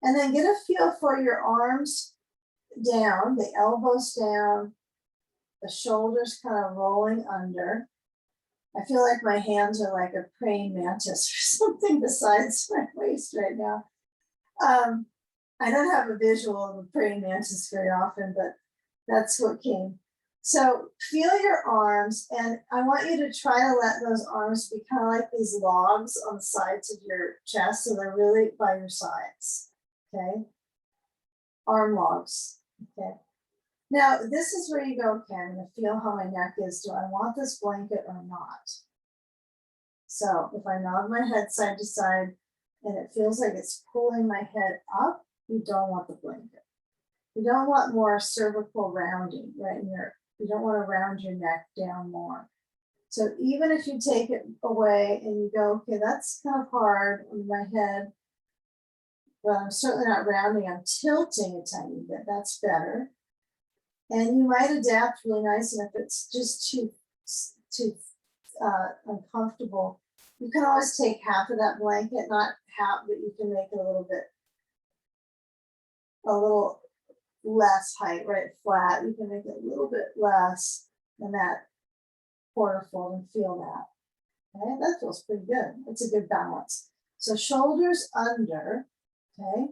And then get a feel for your arms down, the elbows down, the shoulders kind of rolling under. I feel like my hands are like a praying mantis or something besides my waist right now. I don't have a visual of a praying mantis very often, but that's what came. So feel your arms, and I want you to try to let those arms be kind of like these logs on the sides of your chest, so they're really by your sides, okay? Arm logs, okay? Now, this is where you go, okay, I'm gonna feel how my neck is. Do I want this blanket or not? So if I nod my head side to side and it feels like it's pulling my head up, you don't want the blanket. You don't want more cervical rounding, right? You don't want to round your neck down more. So even if you take it away and you go, okay, that's kind of hard on my head, but I'm certainly not rounding, I'm tilting a tiny bit, that's better. And you might adapt really nice, and if it's just too uncomfortable, You can always take half of that blanket, not half, but you can make it a little less height, right? Flat. You can make it a little bit less than that quarter fold and feel that. Okay, that feels pretty good. It's a good balance. So shoulders under, okay?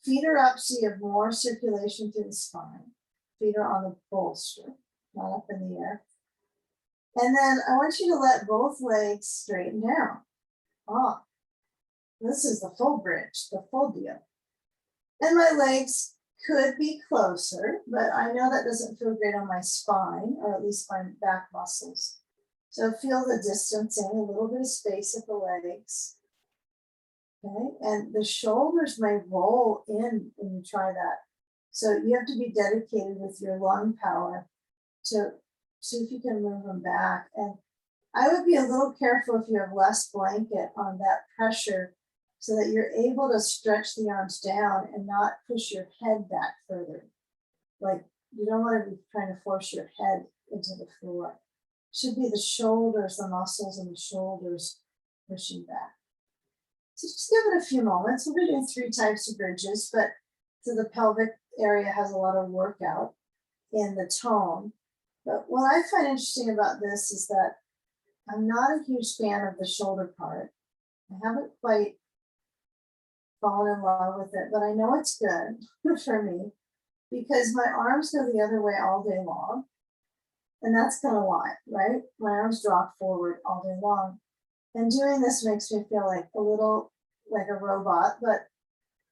Feet are up so you have more circulation through the spine. Feet are on the bolster, not up in the air. And then I want you to let both legs straighten down. Ah, this is the full bridge, the full deal. And my legs could be closer, but I know that doesn't feel great on my spine, or at least my back muscles. So feel the distancing, a little bit of space at the legs. Okay, and the shoulders may roll in when you try that. So you have to be dedicated with your lung power to see if you can move them back. And I would be a little careful if you have less blanket on that pressure so that you're able to stretch the arms down and not push your head back further. Like you don't want to be trying to force your head into the floor. It should be the shoulders, the muscles in the shoulders pushing back. So just give it a few moments. We'll be doing 3 types of bridges, but so the pelvic area has a lot of workout in the tone. But what I find interesting about this is that I'm not a huge fan of the shoulder part. I haven't quite fallen in love with it, but I know it's good for me because my arms go the other way all day long. And that's kind of why, right? My arms drop forward all day long. And doing this makes me feel like a little like a robot, but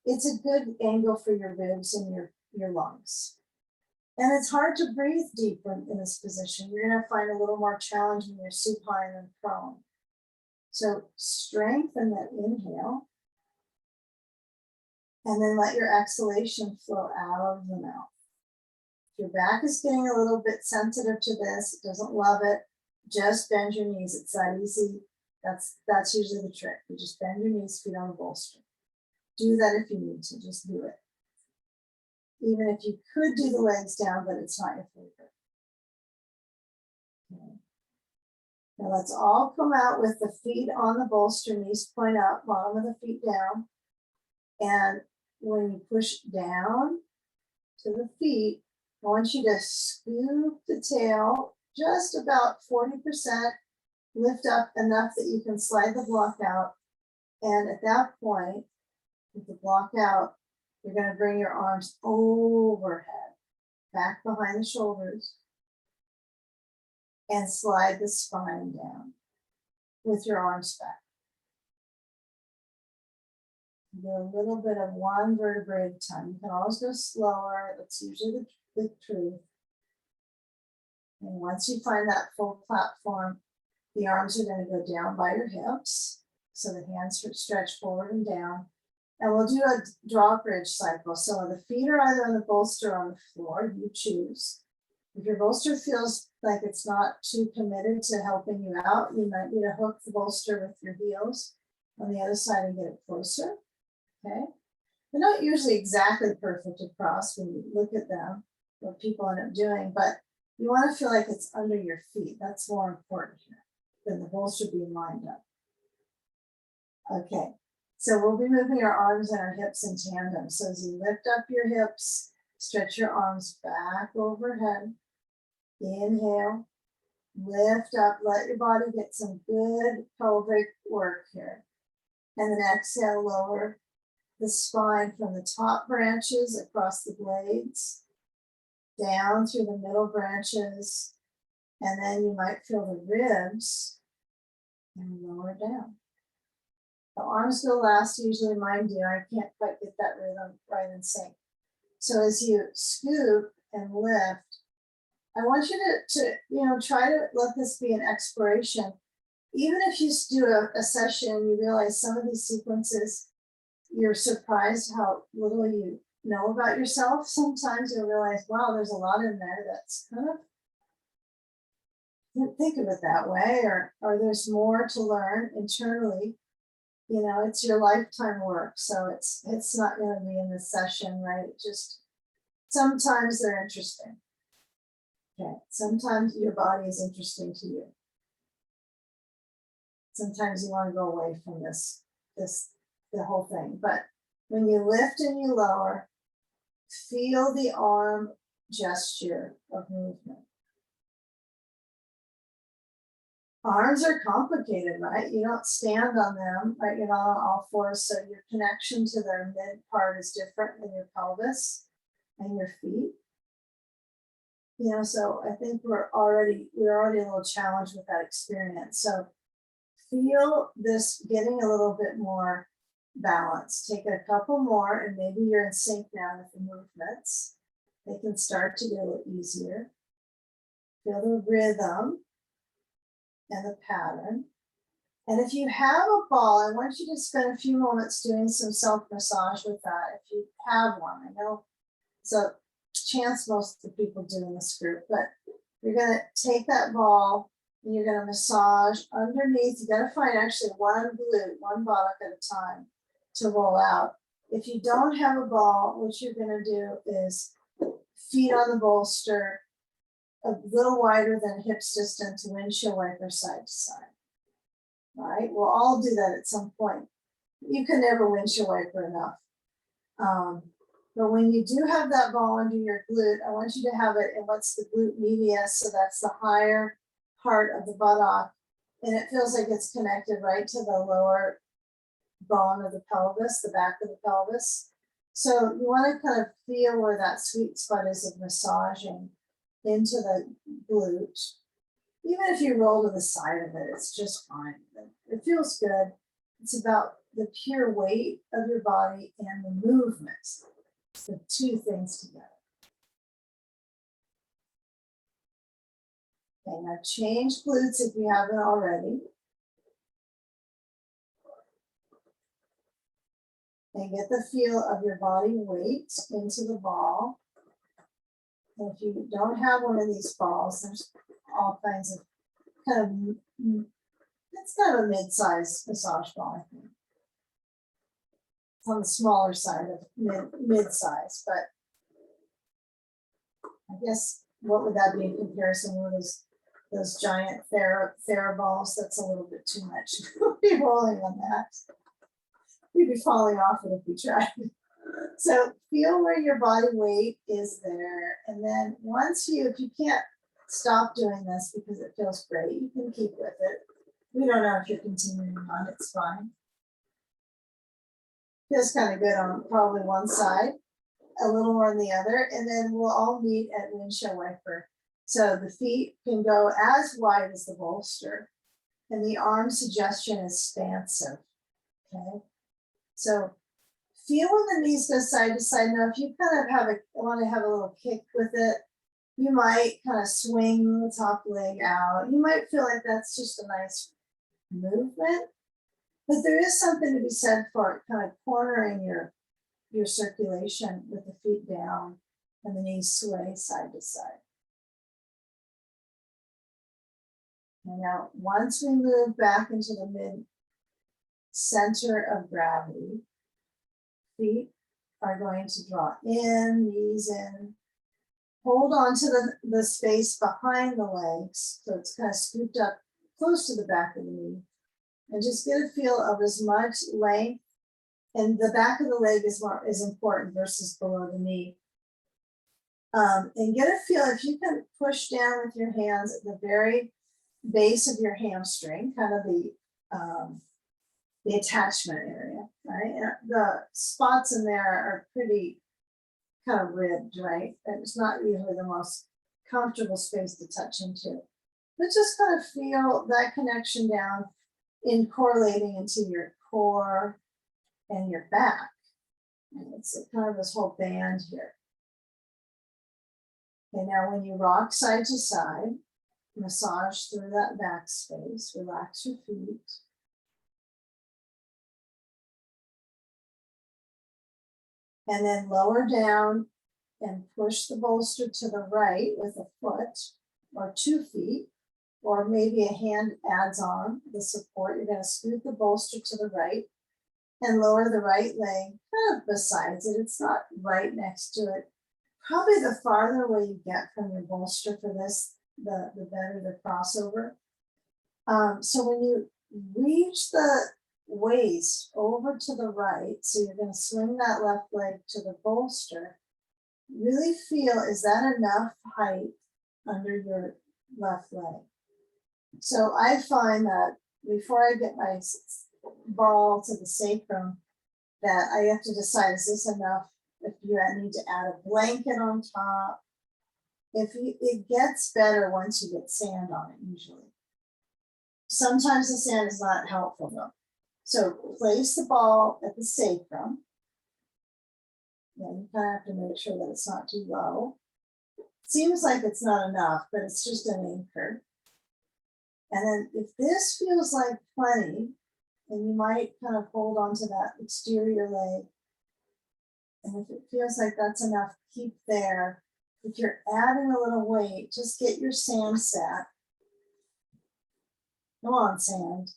it's a good angle for your ribs and your lungs. And it's hard to breathe deep in this position. You're going to find a little more challenge when you're supine and prone. So strengthen that inhale. And then let your exhalation flow out of the mouth. If your back is getting a little bit sensitive to this, it doesn't love it, just bend your knees. It's that easy. That's usually the trick. You just bend your knees, feet on the bolster. Do that if you need to, just do it. Even if you could do the legs down, but it's not your favorite. Okay. Now let's all come out with the feet on the bolster, knees point up, bottom of the feet down. And when you push down to the feet, I want you to scoop the tail just about 40%, lift up enough that you can slide the block out. And at that point, with the block out, you're going to bring your arms overhead, back behind the shoulders, and slide the spine down with your arms back. Do a little bit of one vertebrae at a time. You can always go slower. That's usually the truth. And once you find that full platform, the arms are going to go down by your hips. So the hands stretch forward and down. And we'll do a drawbridge cycle. So the feet are either on the bolster or on the floor. You choose. If your bolster feels like it's not too committed to helping you out, you might need to hook the bolster with your heels on the other side and get it closer. Okay, they're not usually exactly perfect across when you look at them, what people end up doing, but you want to feel like it's under your feet. That's more important here than the bolster being lined up. Okay, so we'll be moving our arms and our hips in tandem. So as you lift up your hips, stretch your arms back overhead. Inhale, lift up, let your body get some good pelvic work here. And then exhale, lower the spine from the top branches across the blades, down through the middle branches, and then you might feel the ribs and lower down. The arms go last, usually mine do. I can't quite get that rhythm right in sync. So as you scoop and lift, I want you to try to let this be an exploration. Even if you do a session, you realize some of these sequences, you're surprised how little you know about yourself. Sometimes you'll realize, wow, there's a lot in there that's kind of, didn't think of it that way, or there's more to learn internally. It's your lifetime work, so it's not going to be in this session, right? Just sometimes they're interesting. Okay, sometimes your body is interesting to you. Sometimes you want to go away from the whole thing. But when you lift and you lower, feel the arm gesture of movement. Arms are complicated, right? You don't stand on them, right? You're not on all fours, so your connection to their mid part is different than your pelvis and your feet. You know, so I think we're already a little challenged with that experience. So feel this getting a little bit more balanced. Take a couple more, and maybe you're in sync now with the movements. They can start to get a little easier. Feel the rhythm and the pattern. And if you have a ball, I want you to spend a few moments doing some self-massage with that, if you have one. I know it's a chance most of the people do in this group, but you're gonna take that ball and you're gonna massage underneath. You gotta find actually one glute, one buttock at a time to roll out. If you don't have a ball, what you're gonna do is feet on the bolster, a little wider than hips distance, windshield wiper side to side. All right, we'll all do that at some point. You can never windshield wiper enough. But when you do have that ball under your glute, I want you to have it in what's the glute medius, so that's the higher part of the buttock, and it feels like it's connected right to the lower bone of the pelvis, the back of the pelvis. So you want to kind of feel where that sweet spot is of massaging into the glute. Even if you roll to the side of it, it's just fine. It feels good. It's about the pure weight of your body and the movement, the two things together. Okay, now change glutes if you haven't already. And get the feel of your body weight into the ball. And if you don't have one of these balls, there's all kinds of it's kind of a mid-sized massage ball, I think. It's on the smaller side of mid-size, but I guess what would that be in comparison with those giant Theraballs? That's a little bit too much. We'll be rolling on that. We'd be falling off it if we tried. So feel where your body weight is there. And then if you can't stop doing this because it feels great, you can keep with it. We don't know if you're continuing on, it's fine. Feels kind of good on probably one side, a little more on the other, and then we'll all meet at windshield wiper. So the feet can go as wide as the bolster, and the arm suggestion is expansive, okay? So feel when the knees go side to side. Now, if you kind of want to have a little kick with it, you might kind of swing the top leg out. You might feel like that's just a nice movement, but there is something to be said for kind of cornering your circulation with the feet down and the knees sway side to side. And now, once we move back into the mid center of gravity, feet are going to draw in, knees in. Hold on to the space behind the legs, so it's kind of scooped up close to the back of the knee. And just get a feel of as much length, and the back of the leg is important versus below the knee. And get a feel, if you can push down with your hands at the very base of your hamstring, kind of the attachment area, right? And the spots in there are pretty kind of ribbed, right? And it's not usually the most comfortable space to touch into. But just kind of feel that connection down in correlating into your core and your back. And it's kind of this whole band here. Okay, now when you rock side to side, massage through that back space, relax your feet. And then lower down and push the bolster to the right with a foot or 2 feet, or maybe a hand adds on the support. You're going to scoot the bolster to the right and lower the right leg kind of besides it. It's not right next to it. Probably the farther away you get from your bolster for this, the better the crossover. So when you reach the waist over to the right. So you're going to swing that left leg to the bolster. Really feel, is that enough height under your left leg? So I find that before I get my ball to the sacrum, that I have to decide, is this enough? If you need to add a blanket on top. It gets better once you get sand on it, usually. Sometimes the sand is not helpful though. So place the ball at the sacrum. Yeah, you kind of have to make sure that it's not too low. Seems like it's not enough, but it's just an anchor. And then if this feels like plenty, then you might kind of hold onto that exterior leg. And if it feels like that's enough, keep there. If you're adding a little weight, just get your sand set. Come on, sand.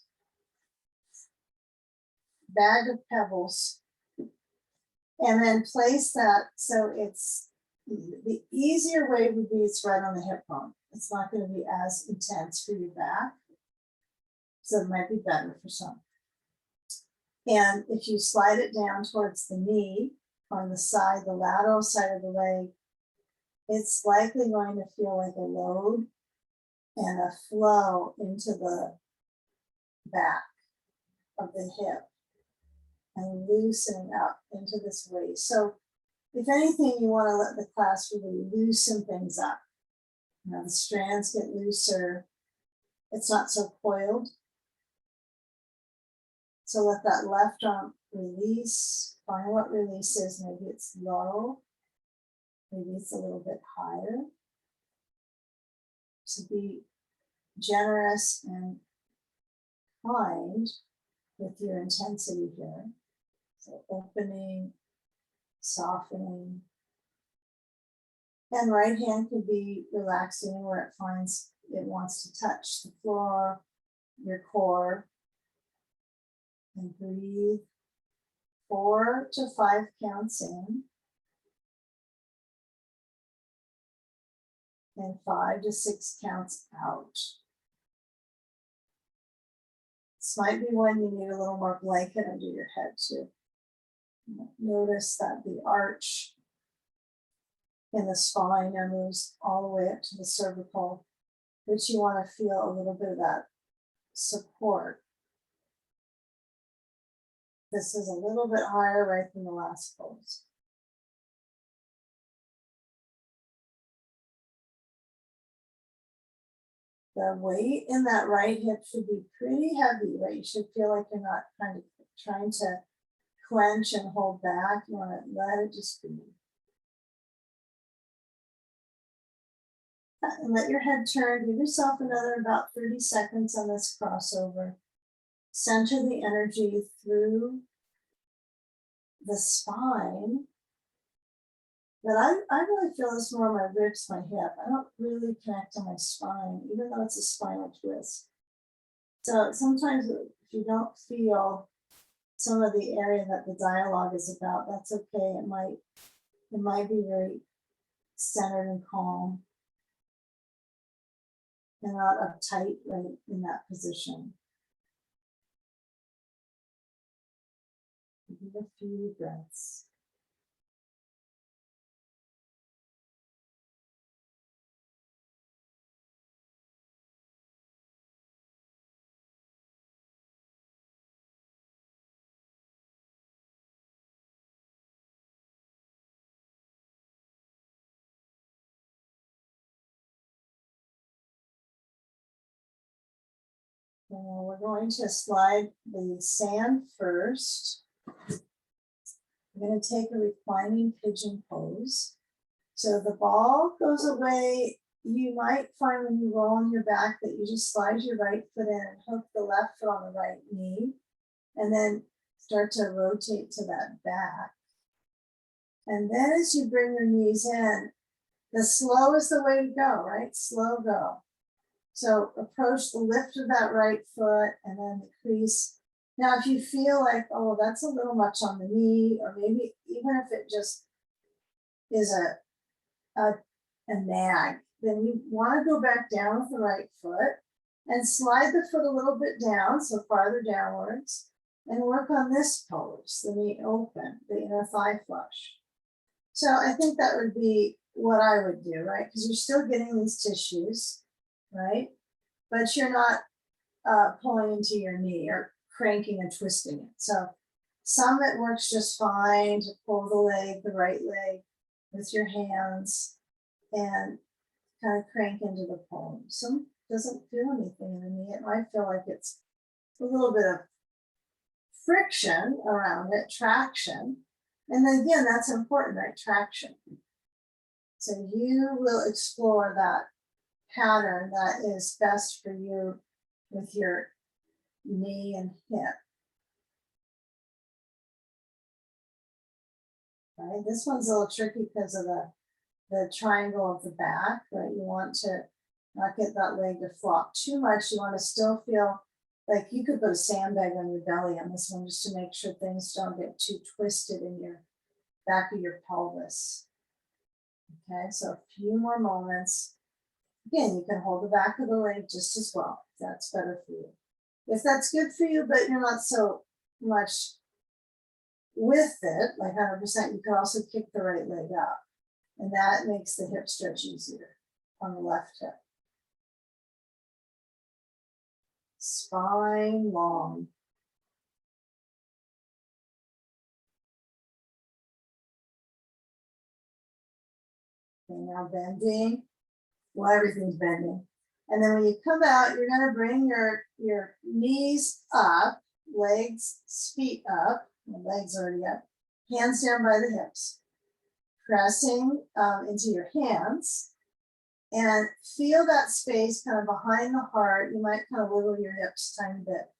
Bag of pebbles. And then place that so it's, the easier way would be it's right on the hip bone. It's not going to be as intense for your back. So it might be better for some. And if you slide it down towards the knee, on the side, the lateral side of the leg, it's likely going to feel like a load and a flow into the back of the hip and loosening up into this waist. So if anything, you want to let the class really loosen things up. You know, the strands get looser. It's not so coiled. So let that left arm release. Find what release is. Maybe it's low. Maybe it's a little bit higher. So be generous and kind with your intensity here. So opening, softening. And right hand could be relaxing where it finds it wants to touch the floor, your core. And breathe 4 to 5 counts in. And 5 to 6 counts out. This might be when you need a little more blanket under your head too. Notice that the arch in the spine now moves all the way up to the cervical, which you want to feel a little bit of that support. This is a little bit higher right than the last pose. The weight in that right hip should be pretty heavy, right? You should feel like you're not kind of trying to clench and hold back. You want to let it just be. And let your head turn. Give yourself another about 30 seconds on this crossover. Center the energy through the spine. But I really feel this more in my ribs, my hip. I don't really connect to my spine, even though it's a spinal twist. So sometimes if you don't feel some of the area that the dialogue is about, that's okay. It might be very centered and calm and not uptight right in that position. Give a few breaths. We're going to slide the sand first. I'm going to take a reclining pigeon pose. So the ball goes away. You might find when you roll on your back that you just slide your right foot in and hook the left foot on the right knee, and then start to rotate to that back. And then as you bring your knees in, the slow is the way to go, right? Slow go. So approach the lift of that right foot and then the crease. Now, if you feel like, oh, that's a little much on the knee, or maybe even if it just is a nag, then you want to go back down with the right foot And slide the foot a little bit down, so farther downwards, and work on this pose, the knee open, the inner thigh flush. So I think that would be what I would do, right? Because you're still getting these tissues, right? But you're not pulling into your knee or cranking and twisting it. So some it works just fine to pull the leg, the right leg, with your hands and kind of crank into the palm. Some doesn't feel anything in the knee. It might feel like it's a little bit of friction around it, traction. And then again, that's important, right? Traction. So you will explore that pattern that is best for you with your knee and hip. Right, this one's a little tricky because of the triangle of the back, right? You want to not get that leg to flop too much. You want to still feel like you could put a sandbag on your belly on this one just to make sure things don't get too twisted in your back of your pelvis. Okay, so a few more moments. Again, you can hold the back of the leg just as well. If that's better for you. If that's good for you, but you're not so much with it, like 100%, you can also kick the right leg up. And that makes the hip stretch easier on the left hip. Spine long. Okay, now bending. Well, everything's bending. And then when you come out, you're going to bring your knees up, legs, feet up, the legs already up, hands down by the hips, pressing into your hands, and feel that space kind of behind the heart. You might kind of wiggle your hips a tiny bit,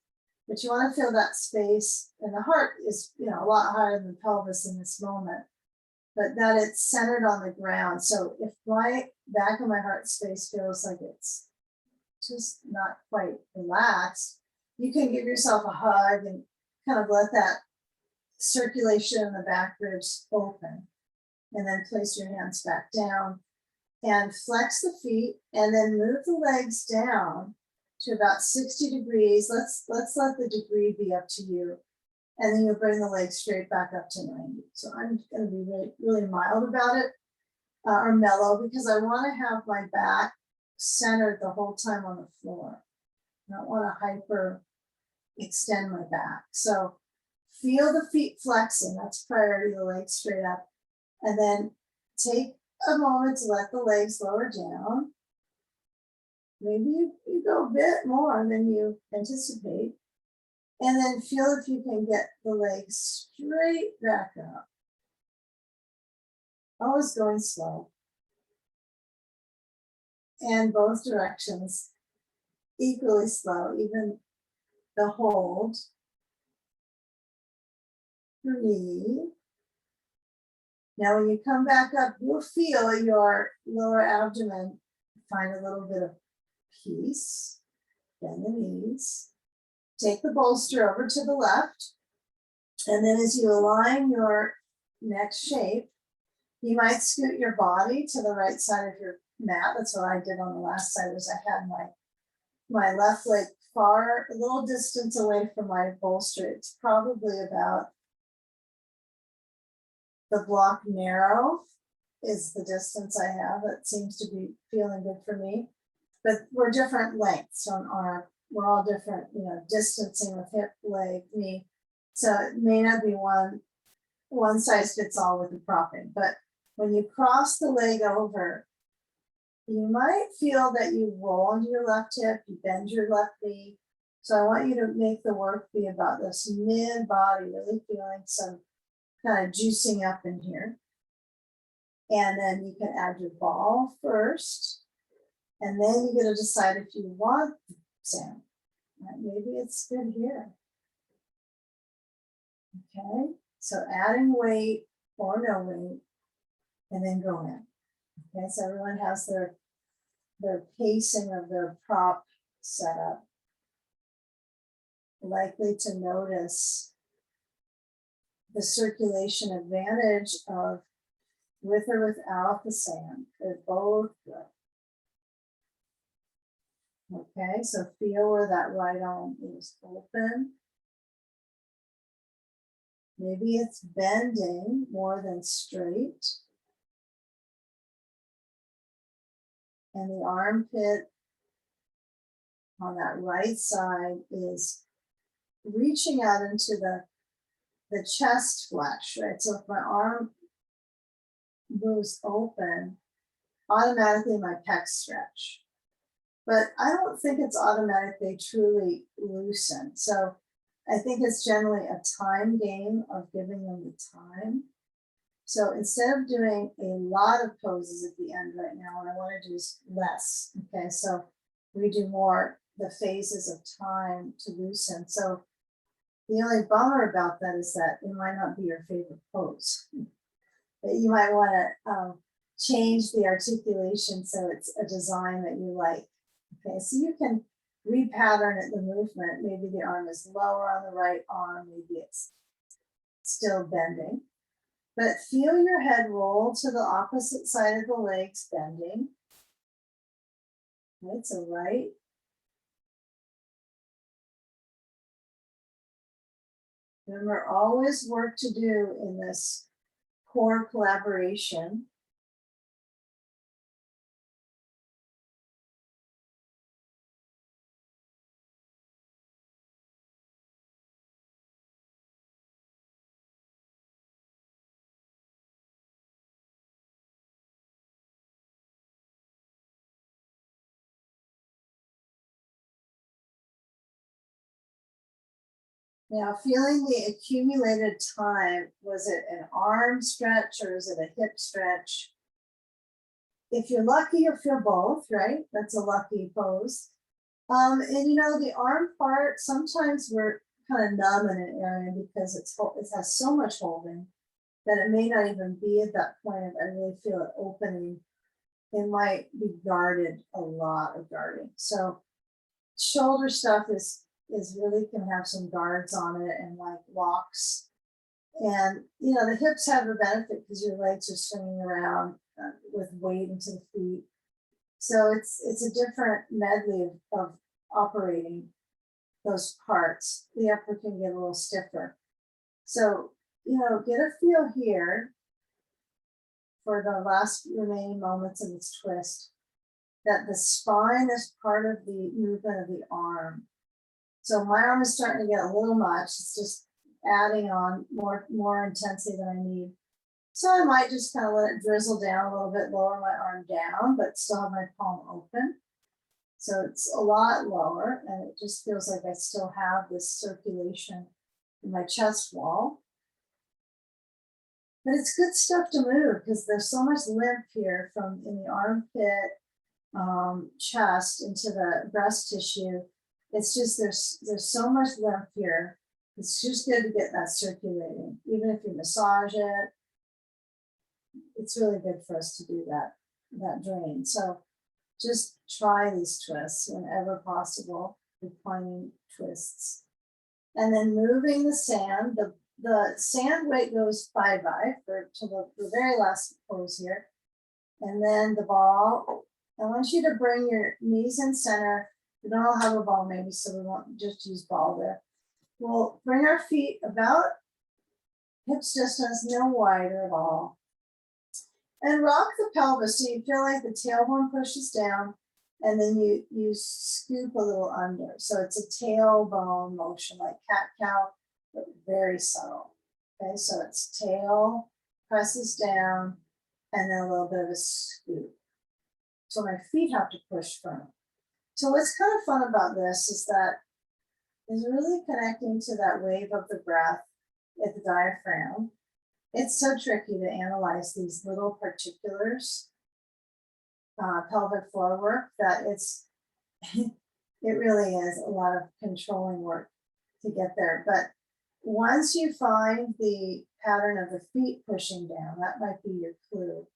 but you want to feel that space, and the heart is, you know, a lot higher than the pelvis in this moment, but that it's centered on the ground. So if my back of my heart space feels like it's just not quite relaxed, you can give yourself a hug and kind of let that circulation in the back ribs open, and then place your hands back down and flex the feet, and then move the legs down to about 60 degrees. Let's let the degree be up to you. And then you'll bring the legs straight back up to 90. So I'm going to be really mild about it, or mellow, because I want to have my back centered the whole time on the floor. I don't want to hyper extend my back. So feel the feet flexing. That's priority, the legs straight up. And then take a moment to let the legs lower down. Maybe you go a bit more than you anticipate. And then feel if you can get the legs straight back up. Always going slow. And both directions equally slow, even the hold. Breathe. Now, when you come back up, you'll feel your lower abdomen find a little bit of peace. Bend the knees. Take the bolster over to the left. And then as you align your neck shape, you might scoot your body to the right side of your mat. That's what I did on the last side, was I had my left leg far, a little distance away from my bolster. It's probably about the block narrow is the distance I have. It seems to be feeling good for me. But we're different lengths on our, we're all different, you know, distancing with hip, leg, knee. So it may not be one size fits all with the propping. But when you cross the leg over, you might feel that you roll onto your left hip, you bend your left knee. So I want you to make the work be about this mid-body, really feeling some kind of juicing up in here. And then you can add your ball first. And then you get to decide if you want the sound. Right? Maybe it's good here. Okay, so adding weight or no weight, and then go in. Okay, so everyone has their pacing of their prop set up. Likely to notice the circulation advantage of with or without the sand. They're both good. Okay, so feel where that right arm is open. Maybe it's bending more than straight. And the armpit on that right side is reaching out into the chest flesh, right? So if my arm moves open, automatically my pecs stretch. But I don't think it's automatic they truly loosen. So I think it's generally a time game of giving them the time. So instead of doing a lot of poses at the end right now, what I want to do is less. Okay, so we do more the phases of time to loosen. So the only bummer about that is that it might not be your favorite pose. But you might want to change the articulation so it's a design that you like. Okay, so you can repattern it, the movement. Maybe the arm is lower on the right arm, maybe it's still bending. But feel your head roll to the opposite side of the legs, bending. Right, so right. Remember, always work to do in this core collaboration. Now, feeling the accumulated time, was it an arm stretch or is it a hip stretch? If you're lucky, you'll feel both, right? That's a lucky pose. And you know, the arm part, sometimes we're kind of numb in an area because it has so much holding that it may not even be at that point of I really feel it opening. It might be guarded, a lot of guarding. So shoulder stuff is really can have some guards on it and like locks. And you know, the hips have a benefit because your legs are swinging around with weight into the feet. So it's a different medley of operating those parts. The upper can get a little stiffer. So, you know, get a feel here for the last remaining moments of this twist, that the spine is part of the movement of the arm. So my arm is starting to get a little much. It's just adding on more intensity than I need. So I might just kind of let it drizzle down a little bit, lower my arm down, but still have my palm open. So it's a lot lower and it just feels like I still have this circulation in my chest wall. But it's good stuff to move because there's so much lymph here from in the armpit, chest into the breast tissue. It's just there's so much lymph here. It's just good to get that circulating. Even if you massage it, it's really good for us to do that drain. So just try these twists whenever possible, reclining twists. And then moving the sand, the sand weight goes bye-bye to the very last pose here. And then the ball, I want you to bring your knees in center. We don't all have a ball maybe, so we won't just use ball there. We'll bring our feet about hips distance, no wider at all. And rock the pelvis so you feel like the tailbone pushes down and then you scoop a little under. So it's a tailbone motion like cat-cow, but very subtle. Okay, so it's tail presses down and then a little bit of a scoop. So my feet have to push firm. So what's kind of fun about this is really connecting to that wave of the breath at the diaphragm. It's so tricky to analyze these little particulars, pelvic floor work, that it really is a lot of controlling work to get there. But once you find the pattern of the feet pushing down, that might be your clue.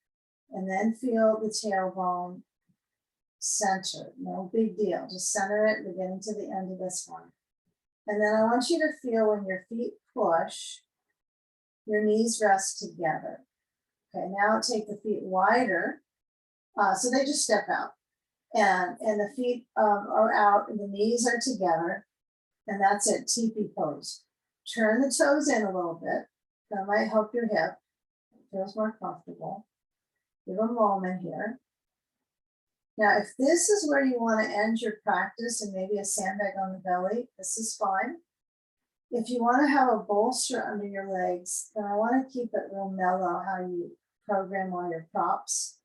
And then feel the tailbone centered, no big deal, just center it. We're getting to the end of this one. And then I want you to feel when your feet push, your knees rest together. Okay, now take the feet wider. So they just step out. And the feet are out and the knees are together. And that's it, teepee pose. Turn the toes in a little bit. That might help your hip. It feels more comfortable. Give a moment here. Now, if this is where you want to end your practice and maybe a sandbag on the belly, this is fine. If you want to have a bolster under your legs, then I want to keep it real mellow how you program all your props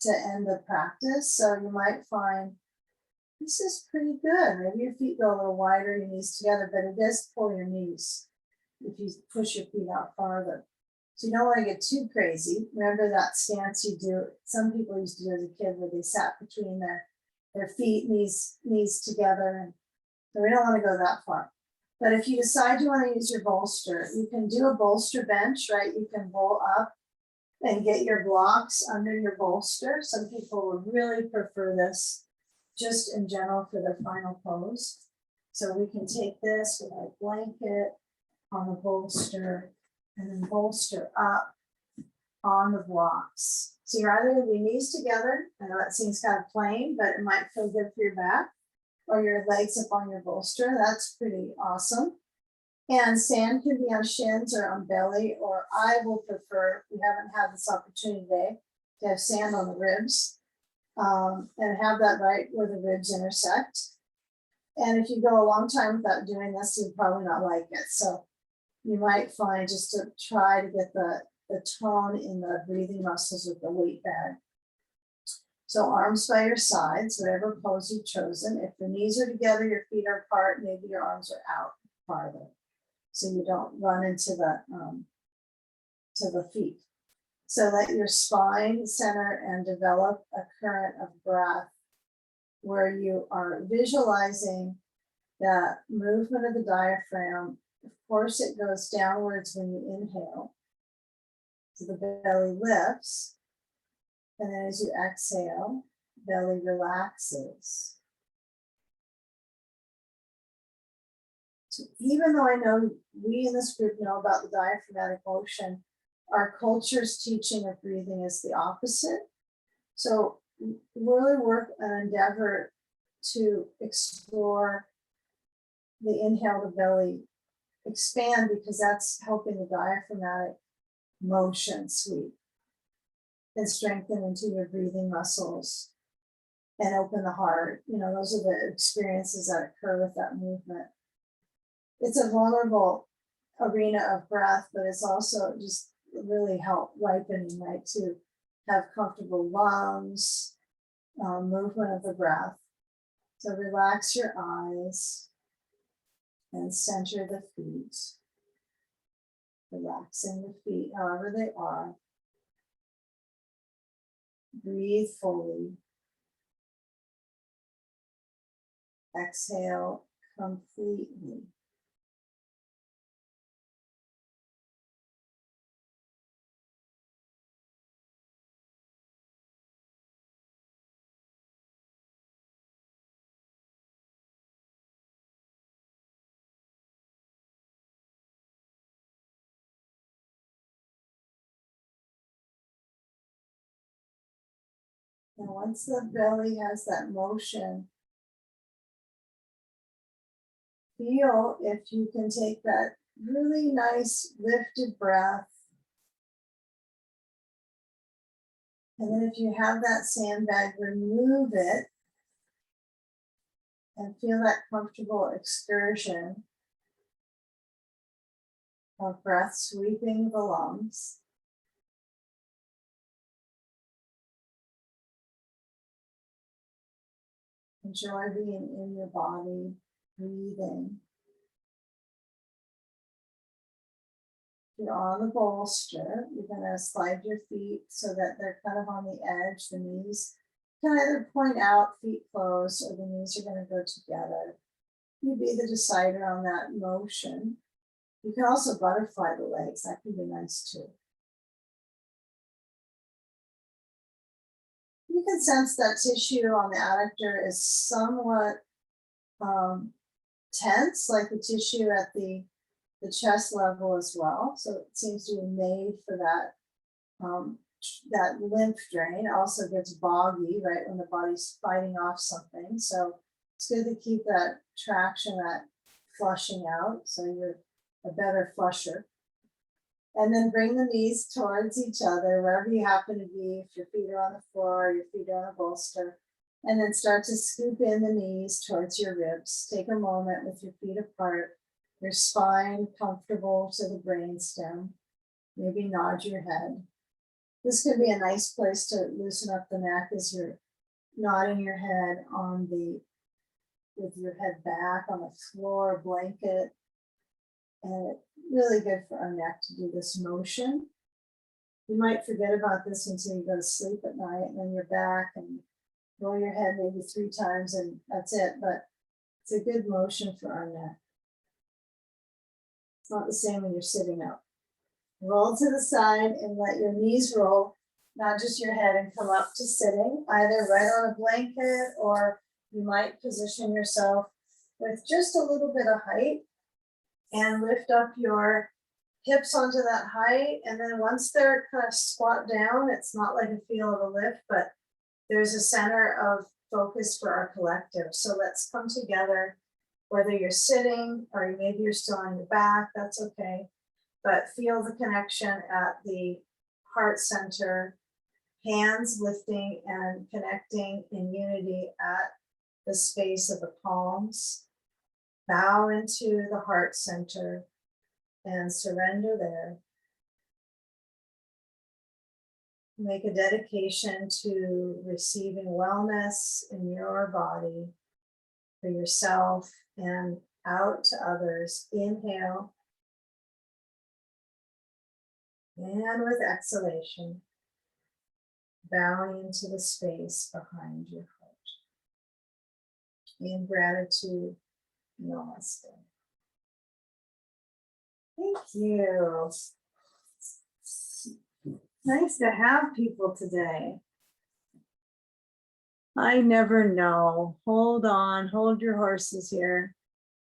to end the practice. So you might find this is pretty good. Maybe your feet go a little wider, your knees together, but it does pull your knees if you push your feet out farther. So you don't want to get too crazy. Remember that stance you do, some people used to do as a kid where they sat between their feet, knees together. And so we don't want to go that far. But if you decide you want to use your bolster, you can do a bolster bench, right? You can roll up and get your blocks under your bolster. Some people would really prefer this just in general for their final pose. So we can take this with our blanket on the bolster and then bolster up on the blocks. So you're either going to be knees together. I know that seems kind of plain, but it might feel good for your back, or your legs up on your bolster. That's pretty awesome. And sand can be on shins or on belly, or I will prefer, we haven't had this opportunity today, to have sand on the ribs and have that right where the ribs intersect. And if you go a long time without doing this, you'll probably not like it. So you might find just to try to get the tone in the breathing muscles with the weight bag. So arms by your sides, whatever pose you've chosen. If the knees are together, your feet are apart, maybe your arms are out farther, so you don't run into the feet. So let your spine center and develop a current of breath where you are visualizing that movement of the diaphragm. Of course, it goes downwards when you inhale. So the belly lifts. And then as you exhale, belly relaxes. So even though I know we in this group know about the diaphragmatic motion, our culture's teaching of breathing is the opposite. So really work and endeavor to explore the inhale to belly expand, because that's helping the diaphragmatic motion sweep and strengthen into your breathing muscles and open the heart. You know, those are the experiences that occur with that movement. It's a vulnerable arena of breath, but it's also just really help ripening, right? To have comfortable lungs, movement of the breath. So relax your eyes and center the feet. Relaxing the feet however they are. Breathe fully. Exhale completely. And once the belly has that motion, feel if you can take that really nice lifted breath. And then if you have that sandbag, remove it and feel that comfortable excursion of breath sweeping the lungs. Enjoy being in your body, breathing. If you're on the bolster, you're going to slide your feet so that they're kind of on the edge. The knees can either point out, feet closed, or the knees are going to go together. You be the decider on that motion. You can also butterfly the legs. That can be nice too. You can sense that tissue on the adductor is somewhat tense, like the tissue at the chest level as well. So it seems to be made for that that lymph drain also gets boggy, right, when the body's fighting off something. So it's good to keep that traction, that flushing out, so you're a better flusher. And then bring the knees towards each other, wherever you happen to be, if your feet are on the floor, your feet are on a bolster. And then start to scoop in the knees towards your ribs. Take a moment with your feet apart, your spine comfortable to the brainstem. Maybe nod your head. This could be a nice place to loosen up the neck as you're nodding your head on with your head back on the floor, blanket. And it's really good for our neck to do this motion. You might forget about this until you go to sleep at night, and then you're back and roll your head maybe 3 times and that's it. But it's a good motion for our neck. It's not the same when you're sitting up. Roll to the side and let your knees roll, not just your head, and come up to sitting, either right on a blanket, or you might position yourself with just a little bit of height and lift up your hips onto that height. And then once they're kind of squat down, it's not like a feel of a lift, but there's a center of focus for our collective. So let's come together, whether you're sitting or maybe you're still on your back, that's okay. But feel the connection at the heart center, hands lifting and connecting in unity at the space of the palms. Bow into the heart center and surrender there. Make a dedication to receiving wellness in your body, for yourself and out to others. Inhale. And with exhalation, bowing into the space behind your heart. In gratitude, namaste. Thank you. Nice to have people today. I never know. Hold on, hold your horses here.